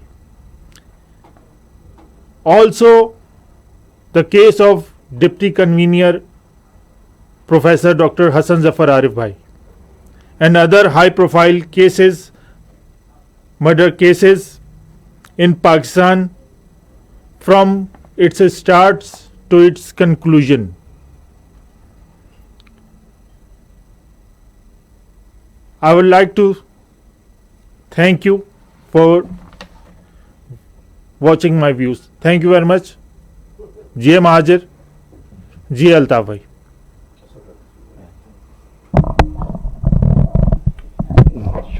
Also, the case of Deputy Convener Professor Dr. Hassan Zafar Arif Bhai and other high-profile cases, murder cases in Pakistan from its starts to its conclusion. I would like to thank you for watching my views. Thank you very much. J. Mahajer, J. Altaf Bhai.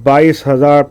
22,000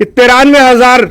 93,000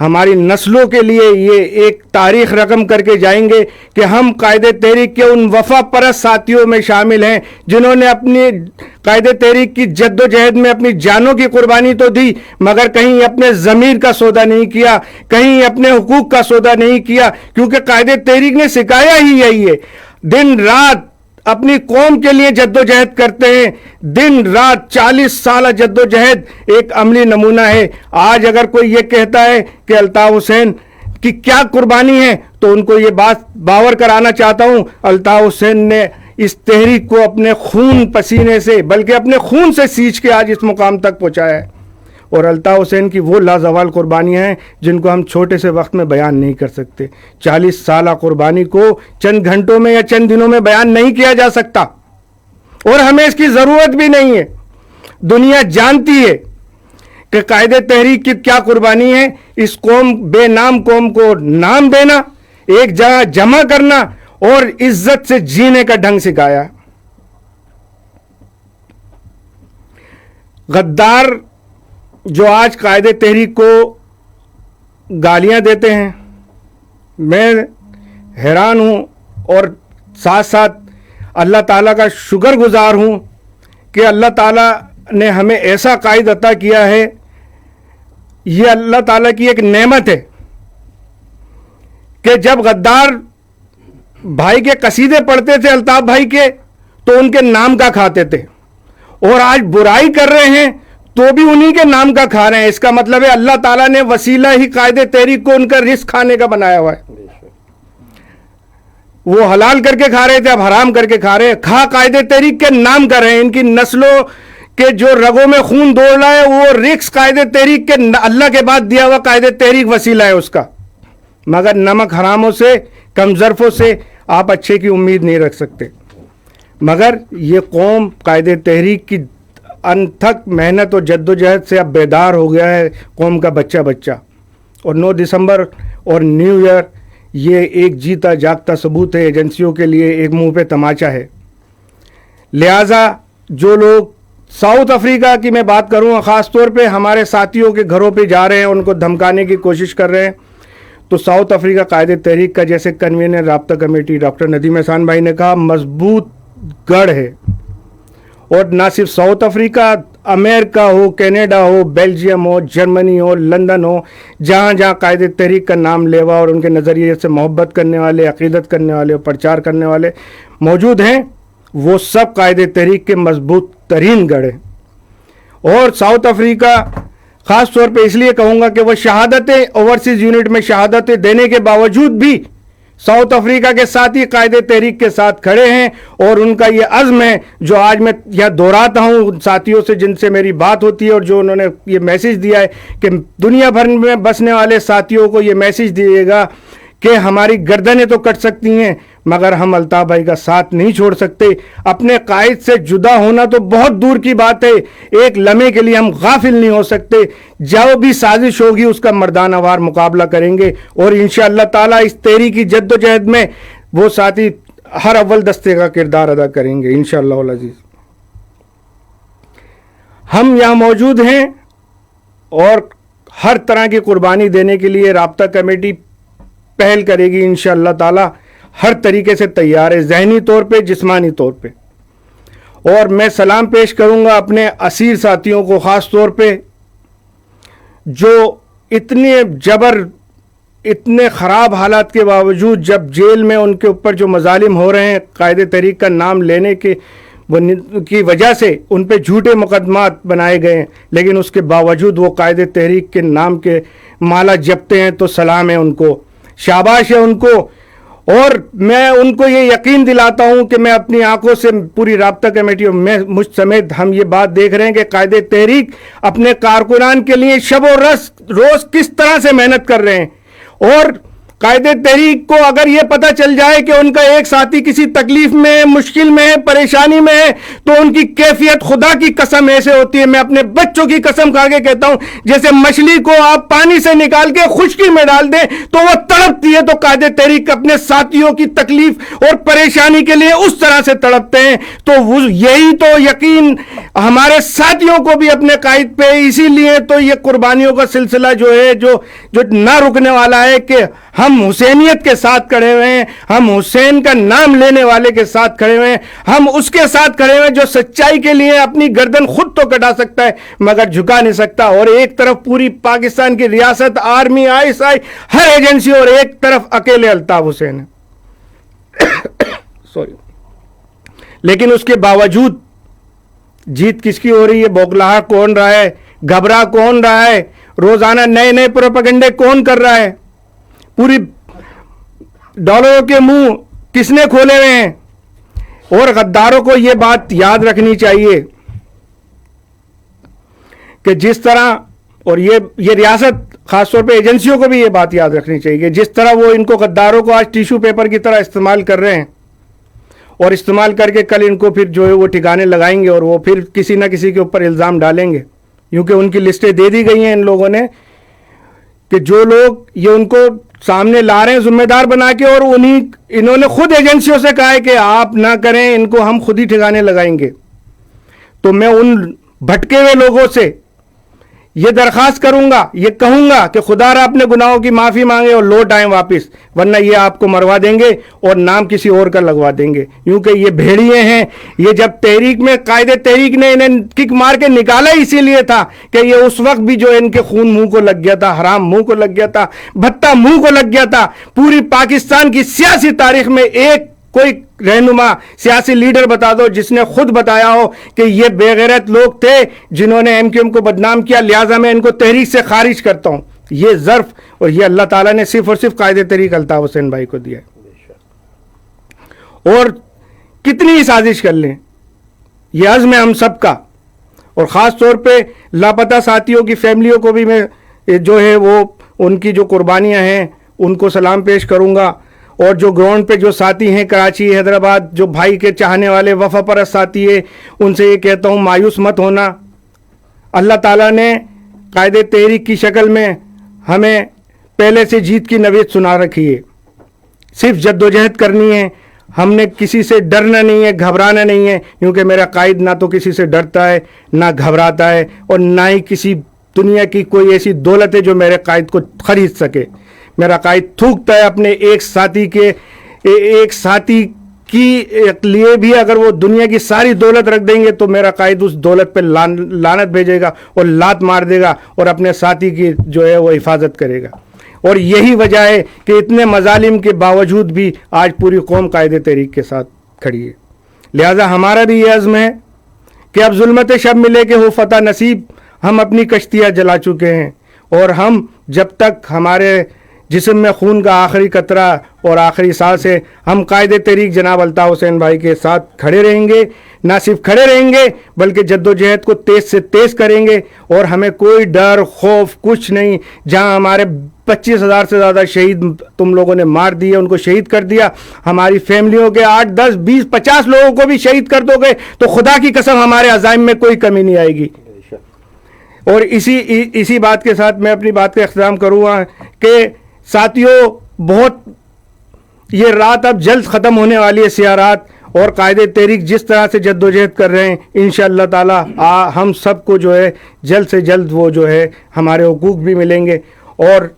ہماری نسلوں کے لیے یہ ایک تاریخ رقم کر کے جائیں گے کہ ہم قائد تحریک کے ان وفا پرست ساتھیوں میں شامل ہیں جنہوں نے اپنی قائد تحریک کی جد و جہد میں اپنی جانوں کی قربانی تو دی، مگر کہیں اپنے ضمیر کا سودا نہیں کیا، کہیں اپنے حقوق کا سودا نہیں کیا، کیونکہ قائد تحریک نے سکھایا ہی یہی ہے، دن رات اپنی قوم کے لیے جد و جہد کرتے ہیں، دن رات 40 سالہ جد و جہد ایک عملی نمونہ ہے۔ آج اگر کوئی یہ کہتا ہے کہ الطاف حسین کی کیا قربانی ہے تو ان کو یہ بات باور کرانا چاہتا ہوں، الطاف حسین نے اس تحریک کو اپنے خون پسینے سے بلکہ اپنے خون سے سینچ کے آج اس مقام تک پہنچایا ہے، اور الطاف حسین کی وہ لازوال قربانیاں ہیں جن کو ہم چھوٹے سے وقت میں بیان نہیں کر سکتے۔ 40 سالہ قربانی کو چند گھنٹوں میں یا چند دنوں میں بیان نہیں کیا جا سکتا، اور ہمیں اس کی ضرورت بھی نہیں ہے۔ دنیا جانتی ہے کہ قائد تحریک کی کیا قربانی ہے، اس قوم بے نام قوم کو نام دینا، ایک جگہ جمع کرنا اور عزت سے جینے کا ڈھنگ سکھایا۔ غدار جو آج قائد تحریک کو گالیاں دیتے ہیں، میں حیران ہوں اور ساتھ ساتھ اللہ تعالیٰ کا شکر گزار ہوں کہ اللہ تعالیٰ نے ہمیں ایسا قائد عطا کیا ہے۔ یہ اللہ تعالیٰ کی ایک نعمت ہے کہ جب غدار بھائی کے قصیدے پڑھتے تھے الطاف بھائی کے تو ان کے نام کا کھاتے تھے، اور آج برائی کر رہے ہیں تو بھی انہی کے نام کا کھا رہے ہیں۔ اس کا مطلب ہے اللہ تعالیٰ نے وسیلہ ہی قائد تحریک کو ان کا رزق کھانے کا بنایا ہوا ہے۔ وہ حلال کر کے کھا رہے تھے، اب حرام کر کے کھا رہے ہیں، کھا قائد تحریک کے نام کر رہے ہیں۔ ان کی نسلوں کے جو رگوں میں خون دوڑ رہا ہے وہ رزق قائد تحریک کے اللہ کے بعد دیا ہوا قائد تحریک وسیلہ ہے اس کا، مگر نمک حراموں سے کم ظرفوں سے آپ اچھے کی امید نہیں رکھ سکتے۔ مگر یہ قوم قائد تحریک کی انتھک محنت اور جد و جہد سے اب بیدار ہو گیا ہے قوم کا بچہ بچہ، اور 9 دسمبر اور نیو ایئر یہ ایک جیتا جاگتا ثبوت ہے ایجنسیوں کے لیے، ایک منہ پہ تماچا ہے۔ لہٰذا جو لوگ ساؤتھ افریقہ کی میں بات کروں، خاص طور پہ ہمارے ساتھیوں کے گھروں پہ جا رہے ہیں، ان کو دھمکانے کی کوشش کر رہے ہیں، تو ساؤتھ افریقہ قائد تحریک کا جیسے کنوینر رابطہ کمیٹی ڈاکٹر ندیم احسان بھائی نے کہا مضبوط گڑھ ہے، اور نہ صرف ساؤتھ افریقہ، امریکہ ہو، کینیڈا ہو، بیلجیم ہو، جرمنی ہو، لندن ہو، جہاں جہاں قائد تحریک کا نام لیوا اور ان کے نظریے سے محبت کرنے والے، عقیدت کرنے والے اور پرچار کرنے والے موجود ہیں، وہ سب قائد تحریک کے مضبوط ترین گڑھ ہیں۔ اور ساؤتھ افریقہ خاص طور پہ اس لیے کہوں گا کہ وہ شہادتیں اوورسیز یونٹ میں شہادتیں دینے کے باوجود بھی ساؤتھ افریقہ کے ساتھی قائد تحریک کے ساتھ کھڑے ہیں، اور ان کا یہ عزم ہے جو آج میں یہاں دہراتا ہوں ان ساتھیوں سے جن سے میری بات ہوتی ہے، اور جو انہوں نے یہ میسیج دیا ہے کہ دنیا بھر میں بسنے والے ساتھیوں کو یہ میسیج دیے گا کہ ہماری گردنیں تو کٹ سکتی ہیں مگر ہم الطاف بھائی کا ساتھ نہیں چھوڑ سکتے۔ اپنے قائد سے جدا ہونا تو بہت دور کی بات ہے، ایک لمحے کے لیے ہم غافل نہیں ہو سکتے، جو بھی سازش ہوگی اس کا مردانہ وار مقابلہ کریں گے، اور انشاءاللہ تعالیٰ اس تحریک کی جد و جہد میں وہ ساتھی ہر اول دستے کا کردار ادا کریں گے انشاءاللہ العزیز۔ ہم یہاں موجود ہیں اور ہر طرح کی قربانی دینے کے لیے رابطہ کمیٹی پہل کرے گی انشاءاللہ تعالی، ہر طریقے سے تیار ہے، ذہنی طور پہ، جسمانی طور پہ۔ اور میں سلام پیش کروں گا اپنے اسیر ساتھیوں کو، خاص طور پہ جو اتنے جبر، اتنے خراب حالات کے باوجود جب جیل میں ان کے اوپر جو مظالم ہو رہے ہیں قائد تحریک کا نام لینے کی وجہ سے ان پہ جھوٹے مقدمات بنائے گئے ہیں، لیکن اس کے باوجود وہ قائد تحریک کے نام کے مالا جپتے ہیں، تو سلام ہے ان کو، شاباش ہے ان کو۔ اور میں ان کو یہ یقین دلاتا ہوں کہ میں اپنی آنکھوں سے، پوری رابطہ کمیٹی اور میں مجھ سمیت ہم یہ بات دیکھ رہے ہیں کہ قائد تحریک اپنے کارکنان کے لیے شب و روز کس طرح سے محنت کر رہے ہیں، اور قائد تحریک کو اگر یہ پتہ چل جائے کہ ان کا ایک ساتھی کسی تکلیف میں ہے, مشکل میں ہے, پریشانی میں ہے, تو ان کی کیفیت خدا کی قسم ایسے ہوتی ہے, میں اپنے بچوں کی قسم کھا کے کہتا ہوں, جیسے مچھلی کو آپ پانی سے نکال کے خشکی میں ڈال دیں تو وہ تڑپتی ہے, تو قائد تحریک اپنے ساتھیوں کی تکلیف اور پریشانی کے لیے اس طرح سے تڑپتے ہیں. تو یہی تو یقین ہمارے ساتھیوں کو بھی اپنے قائد پہ, اسی لیے تو یہ قربانیوں کا سلسلہ جو ہے جو نہ رکنے والا ہے کہ ہم حسینیت کے ساتھ کھڑے ہوئے ہیں, ہم حسین کا نام لینے والے کے ساتھ کھڑے ہوئے ہیں, ہم اس کے ساتھ کھڑے ہوئے ہیں جو سچائی کے لیے اپنی گردن خود تو کٹا سکتا ہے مگر جھکا نہیں سکتا. اور ایک طرف پوری پاکستان کی ریاست, آرمی, ISI, ہر ایجنسی, اور ایک طرف اکیلے الطاف حسین ہے. سوری. لیکن اس کے باوجود جیت کس کی ہو رہی ہے؟ بوکھلاہٹ کون رہا ہے؟ گھبرا کون رہا ہے؟ روزانہ نئے نئے پروپیگنڈے کون کر رہا ہے؟ پوری ڈالروں کے منہ کس نے کھولے ہوئے ہیں؟ اور غداروں کو یہ بات یاد رکھنی چاہیے کہ جس طرح, اور یہ ریاست خاص طور پہ ایجنسیوں کو بھی یہ بات یاد رکھنی چاہیے کہ جس طرح وہ ان کو غداروں کو آج ٹیشو پیپر کی طرح استعمال کر رہے ہیں, اور استعمال کر کے کل ان کو پھر جو ہے وہ ٹھکانے لگائیں گے, اور وہ پھر کسی نہ کسی کے اوپر الزام ڈالیں گے, کیونکہ ان کی لسٹیں دے دی گئی ہیں ان لوگوں نے کہ جو لوگ یہ ان کو سامنے لا رہے ہیں ذمہ دار بنا کے, اور انہوں نے خود ایجنسیوں سے کہا ہے کہ آپ نہ کریں, ان کو ہم خود ہی ٹھکانے لگائیں گے. تو میں ان بھٹکے ہوئے لوگوں سے یہ درخواست کروں گا, یہ کہوں گا کہ خدا را اپنے گناہوں کی معافی مانگے اور لوٹ آئیں واپس, ورنہ یہ آپ کو مروا دیں گے اور نام کسی اور کا لگوا دیں گے, کیونکہ یہ بھیڑیے ہیں. یہ جب تحریک میں قائد تحریک نے انہیں کک مار کے نکالا اسی لیے تھا کہ یہ اس وقت بھی جو ان کے خون منہ کو لگ گیا تھا, حرام منہ کو لگ گیا تھا, بھتہ منہ کو لگ گیا تھا. پوری پاکستان کی سیاسی تاریخ میں ایک کوئی رہنما سیاسی لیڈر بتا دو جس نے خود بتایا ہو کہ یہ بے غیرت لوگ تھے جنہوں نے MQM کو بدنام کیا, لہٰذا میں ان کو تحریک سے خارج کرتا ہوں. یہ ظرف اور یہ اللہ تعالیٰ نے صرف اور صرف قائد تحریک الطاف حسین بھائی کو دیا ہے. اور کتنی ہی سازش کر لیں, یہ عزم ہے ہم سب کا, اور خاص طور پہ لاپتہ ساتھیوں کی فیملیوں کو بھی میں جو ہے وہ ان کی جو قربانیاں ہیں ان کو سلام پیش کروں گا. اور جو گراؤنڈ پہ جو ساتھی ہیں کراچی, حیدرآباد, جو بھائی کے چاہنے والے وفا پرست ساتھی ہیں, ان سے یہ کہتا ہوں مایوس مت ہونا. اللہ تعالیٰ نے قائد تحریک کی شکل میں ہمیں پہلے سے جیت کی نوید سنا رکھی ہے. صرف جدوجہد کرنی ہے, ہم نے کسی سے ڈرنا نہیں ہے, گھبرانا نہیں ہے, کیونکہ میرا قائد نہ تو کسی سے ڈرتا ہے, نہ گھبراتا ہے, اور نہ ہی کسی دنیا کی کوئی ایسی دولت ہے جو میرے قائد کو خرید سکے. میرا قائد تھوکتا ہے اپنے ایک ساتھی کی لیے بھی, اگر وہ دنیا کی ساری دولت رکھ دیں گے تو میرا قائد اس دولت پہ لعنت بھیجے گا اور لات مار دے گا, اور اپنے ساتھی کی جو ہے وہ حفاظت کرے گا. اور یہی وجہ ہے کہ اتنے مظالم کے باوجود بھی آج پوری قوم قائد تحریک کے ساتھ کھڑی ہے. لہذا ہمارا بھی یہ عزم ہے کہ اب ظلمت شب ملے کہ ہو فتح نصیب. ہم اپنی کشتیاں جلا چکے ہیں, اور ہم جب تک ہمارے جسم میں خون کا آخری قطرہ اور آخری سانس ہے, ہم قائد تحریک جناب الطاف حسین بھائی کے ساتھ کھڑے رہیں گے. نہ صرف کھڑے رہیں گے بلکہ جدوجہد کو تیز سے تیز کریں گے, اور ہمیں کوئی ڈر خوف کچھ نہیں. جہاں ہمارے 25,000 سے زیادہ شہید تم لوگوں نے مار دیے, ان کو شہید کر دیا, ہماری فیملیوں کے 8, 10, 20, 50 لوگوں کو بھی شہید کر دو گے تو خدا کی قسم ہمارے عزائم میں کوئی کمی نہیں آئے گی. اور اسی بات کے ساتھ میں اپنی بات کا اختتام کروں گا کہ ساتھیوں, بہت یہ رات اب جلد ختم ہونے والی ہے, سیاہ رات, اور قائد تحریک جس طرح سے جدوجہد کر رہے ہیں انشاءاللہ تعالی ہم سب کو جو ہے جلد سے جلد وہ جو ہے ہمارے حقوق بھی ملیں گے. اور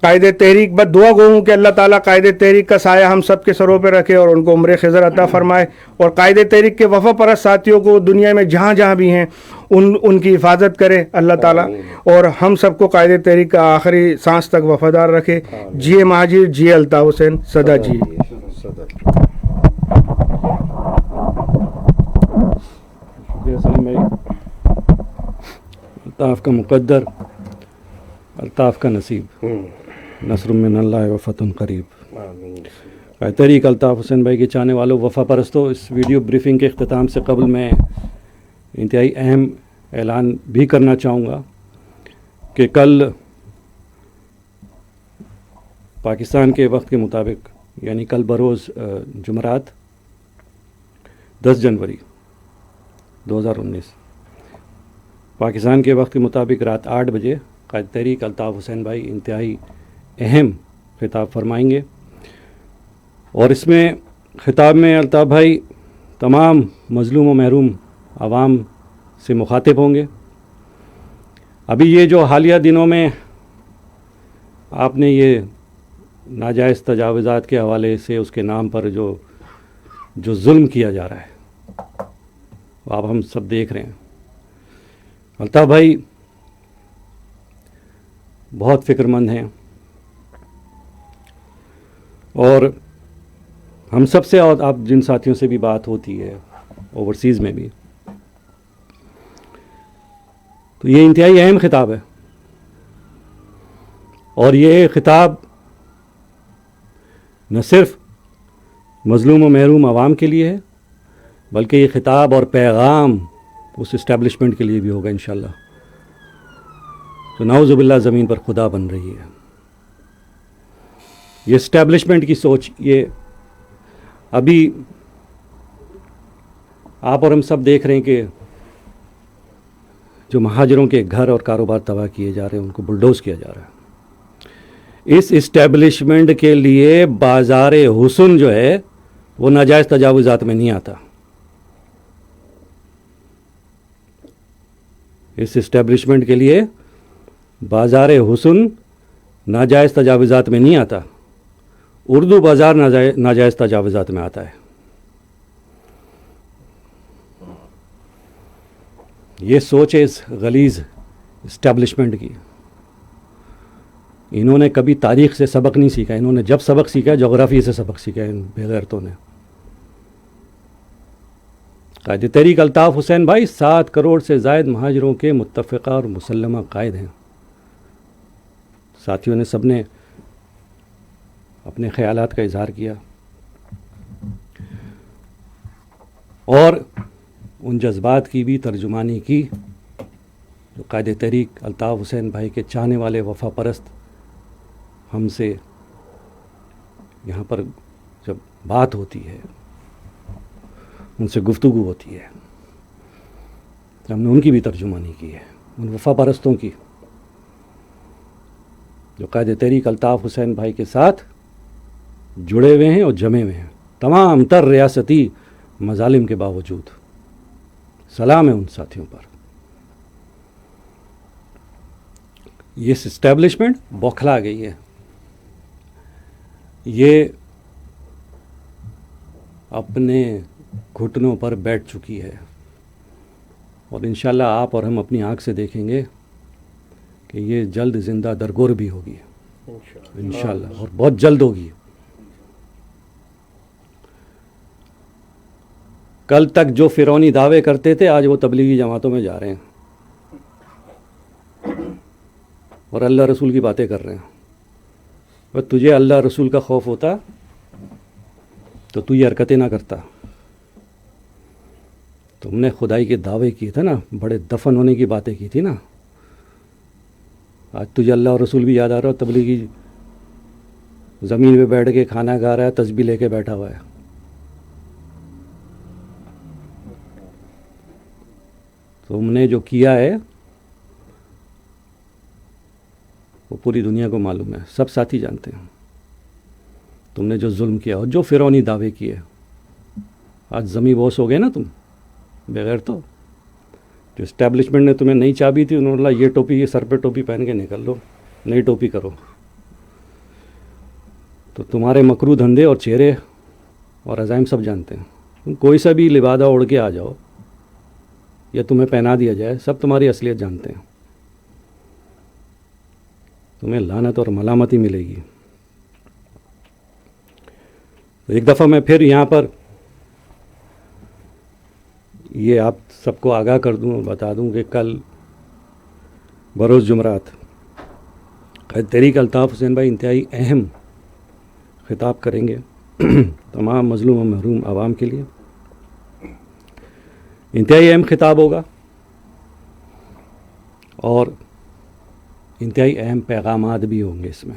قائد تحریک بس دعا گو ہوں کہ اللہ تعالیٰ قائد تحریک کا سایہ ہم سب کے سروں پہ رکھے اور ان کو عمر خضر عطا فرمائے, اور قائد تحریک کے وفا پرست ساتھیوں کو دنیا میں جہاں جہاں بھی ہیں ان کی حفاظت کرے اللہ تعالیٰ, اور ہم سب کو قائد تحریک کا آخری سانس تک وفادار رکھے. جیے مہاجر, جیے الطاف حسین, سدا جی. سلیم بھائی, الطاف کا مقدر, الطاف کا نصیب, نصر من اللہ و فتح قریب. قائد تحریک الطاف حسین بھائی کے چاہنے والوں, وفا پرستوں, اس ویڈیو بریفنگ کے اختتام سے قبل میں انتہائی اہم اعلان بھی کرنا چاہوں گا کہ کل پاکستان کے وقت کے مطابق یعنی کل بروز جمعرات 10 جنوری 2019 پاکستان کے وقت کے مطابق رات 8 بجے قائد تحریک الطاف حسین بھائی انتہائی اہم خطاب فرمائیں گے، اور اس میں خطاب میں الطاف بھائی تمام مظلوم و محروم عوام سے مخاطب ہوں گے۔ ابھی یہ جو حالیہ دنوں میں آپ نے یہ ناجائز تجاوزات کے حوالے سے اس کے نام پر جو ظلم کیا جا رہا ہے وہ آپ ہم سب دیکھ رہے ہیں۔ الطاف بھائی بہت فکر مند ہیں، اور ہم سب سے اور آپ جن ساتھیوں سے بھی بات ہوتی ہے اوورسیز میں بھی، تو یہ انتہائی اہم خطاب ہے، اور یہ خطاب نہ صرف مظلوم و محروم عوام کے لیے ہے بلکہ یہ خطاب اور پیغام اس اسٹیبلشمنٹ کے لیے بھی ہوگا انشاءاللہ، تو نعوذ باللہ زمین پر خدا بن رہی ہے۔ یہ اسٹیبلشمنٹ کی سوچ، یہ ابھی آپ اور ہم سب دیکھ رہے ہیں کہ جو مہاجروں کے گھر اور کاروبار تباہ کیے جا رہے ہیں، ان کو بلڈوز کیا جا رہا ہے۔ اس اسٹیبلشمنٹ کے لیے بازار حسن جو ہے وہ ناجائز تجاوزات میں نہیں آتا، اس اسٹیبلشمنٹ کے لیے بازار حسن ناجائز تجاوزات میں نہیں آتا، اردو بازار ناجائز تجاوزات میں آتا ہے۔ یہ سوچ ہے اس غلیظ اسٹیبلشمنٹ کی۔ انہوں نے کبھی تاریخ سے سبق نہیں سیکھا، انہوں نے جب سبق سیکھا جغرافی سے سبق سیکھا ان بے غیرتوں نے۔ قائد تحریک الطاف حسین بھائی 7 کروڑ سے زائد مہاجروں کے متفقہ اور مسلمہ قائد ہیں۔ ساتھیوں نے سب نے اپنے خیالات کا اظہار کیا، اور ان جذبات کی بھی ترجمانی کی جو قائد تحریک الطاف حسین بھائی کے چاہنے والے وفا پرست ہم سے یہاں پر جب بات ہوتی ہے، ان سے گفتگو ہوتی ہے، ہم نے ان کی بھی ترجمانی کی ہے، ان وفا پرستوں کی جو قائد تحریک الطاف حسین بھائی کے ساتھ جڑے ہوئے ہیں اور جمے ہوئے ہیں، تمام تر ریاستی مظالم کے باوجود۔ سلام ہے ان ساتھیوں پر۔ یہ اسٹیبلشمنٹ بوکھلا گئی ہے، یہ اپنے گھٹنوں پر بیٹھ چکی ہے، اور انشاءاللہ آپ اور ہم اپنی آنکھ سے دیکھیں گے کہ یہ جلد زندہ درگور بھی ہوگی انشاءاللہ، اور بہت جلد ہوگی۔ کل تک جو فرعونی دعوے کرتے تھے آج وہ تبلیغی جماعتوں میں جا رہے ہیں اور اللہ رسول کی باتیں کر رہے ہیں۔ اور تجھے اللہ رسول کا خوف ہوتا تو تو یہ حرکتیں نہ کرتا۔ تم نے خدائی کے دعوے کیے تھے نا، بڑے دفن ہونے کی باتیں کی تھی نا، آج تجھے اللہ اور رسول بھی یاد آ رہا ہے، تبلیغی زمین پہ بیٹھ کے کھانا کھا رہا ہے، تسبیح لے کے بیٹھا ہوا ہے۔ تم نے جو کیا ہے وہ پوری دنیا کو معلوم ہے، سب ساتھی جانتے ہیں۔ تم نے جو ظلم کیا اور جو فرعونی دعوے کیے، آج زمیں بوس ہو گئے نا تم بغیر تو۔ جو اسٹیبلشمنٹ نے تمہیں نئی چابی تھی، انہوں نے بولا یہ ٹوپی، یہ سر پہ ٹوپی پہن کے نکل لو، نئی ٹوپی کرو، تو تمہارے مکرو دھندے اور چہرے اور عزائم سب جانتے ہیں۔ تم کوئی سا بھی لبادہ اڑ کے آ جاؤ یا تمہیں پہنا دیا جائے، سب تمہاری اصلیت جانتے ہیں، تمہیں لعنت اور ملامت ہی ملے گی۔ تو ایک دفعہ میں پھر یہاں پر یہ آپ سب کو آگاہ کر دوں اور بتا دوں کہ کل بروز جمعرات قائد تحریک الطاف حسین بھائی انتہائی اہم خطاب کریں گے تمام مظلوم و محروم عوام کے لیے۔ انتہائی اہم خطاب ہوگا اور انتہائی اہم پیغامات بھی ہوں گے اس میں۔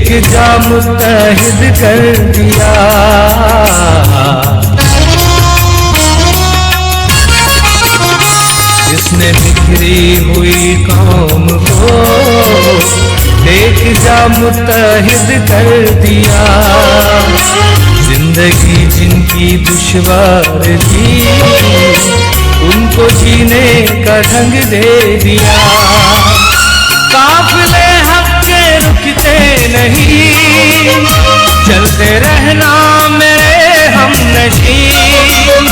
ایک جا متحد کر دیا. جس نے بکھری ہوئی قوم کو ایک جا متحد کر دیا. زندگی جن کی دشوار تھی ان کو جینے کا ڈھنگ دے دیا. قافلے حق کے رکتے نہیں چلتے رہنا میرے ہم نشین.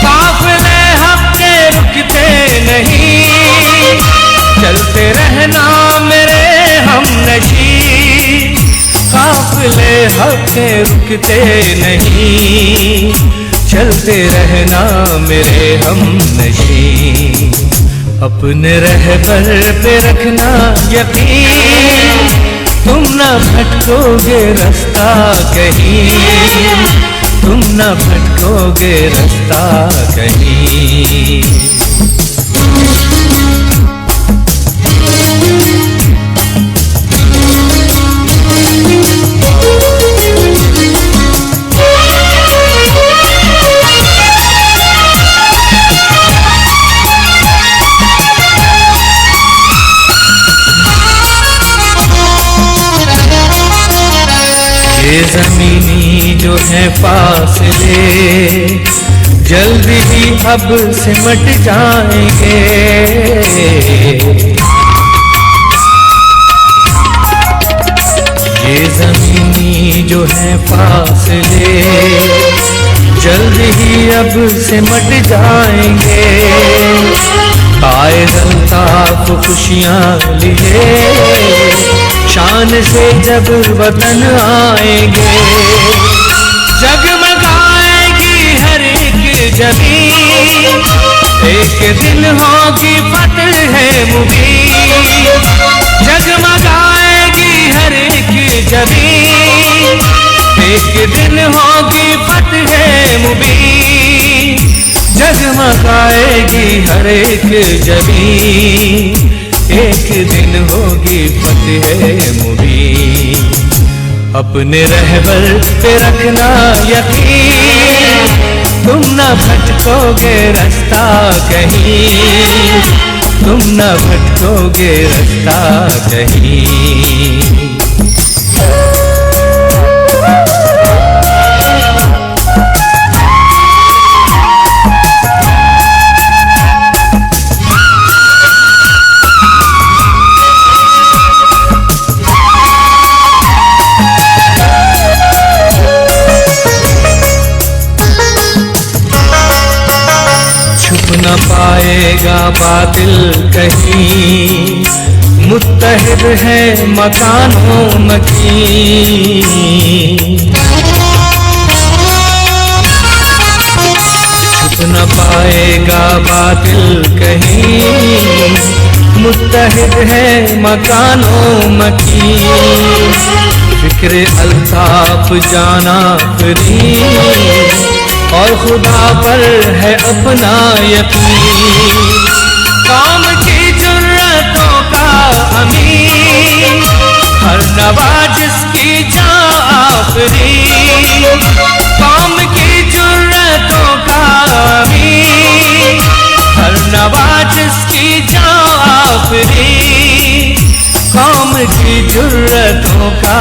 قافلے حق کے رکتے نہیں چلتے رہنا میرے ہم نشین. قافلے حق کے رکتے نہیں چلتے رہنا میرے ہم نشین. اپنے رہبر پہ رکھنا یقین تم نہ بھٹکو گے رستہ کہیں. تم نہ بھٹکو گے رستہ کہیں. یہ زمینی جو ہے فاصلے جلد ہی اب سمٹ جائیں گے. یہ زمینی جو ہے فاصلے جلد ہی اب سمٹ جائیں گے. قائد الطاف خوشیاں لیے شان سے جب وطن آئیں گے. جگمگائے گی ہر ایک زمین ایک دن ہوگی فتح مبین. جگمگائے گی ہر ایک زمین ایک دن ہوگی فتح مبین. جگمگائے گی ہر ایک زمین ایک دن ہوگی فتح مبین. اپنے رہبر پہ رکھنا یقین تم نہ بھٹکو گے رستہ کہیں. تم نہ بھٹکو گے رستہ کہیں. نہ پائے گا باطل کہیں متحد ہے مکانوں مکین. چھپ نہ پائے گا باطل کہیں متحد ہے مکانوں مکین. فکر الطاف جانا فرید اور خدا پر ہے اپنا یقین. قوم کی جرتوں کا امین ہر نوا جس کی جاں آفرین. قوم کی جرتوں کا امین ہر نوا جس کی جاں آفرین. قوم کی جرتوں کا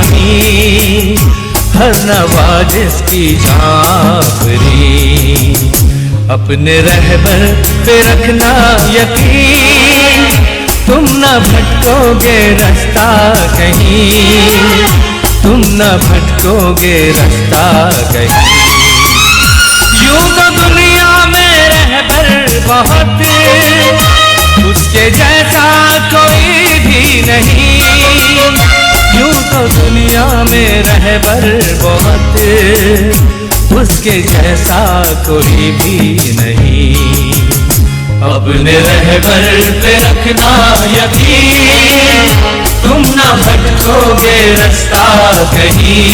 امین ہر نوا جس کی جانفری. اپنے رہبر پہ رکھنا یقین تم نہ بھٹکو گے رستہ کہیں. تم نہ بھٹکو گے رستہ کہیں. یوں تو دنیا میں رہبر بہت اس کے جیسا کوئی بھی نہیں. یوں تو دنیا میں رہبر بہت اس کے جیسا کوئی بھی نہیں. اپنے رہبر پہ رکھنا یقین تم نہ بھٹکو گے رستہ کہیں.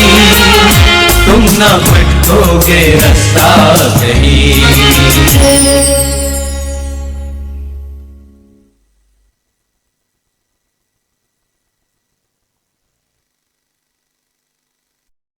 تم نہ بھٹکو گے رستہ کہیں.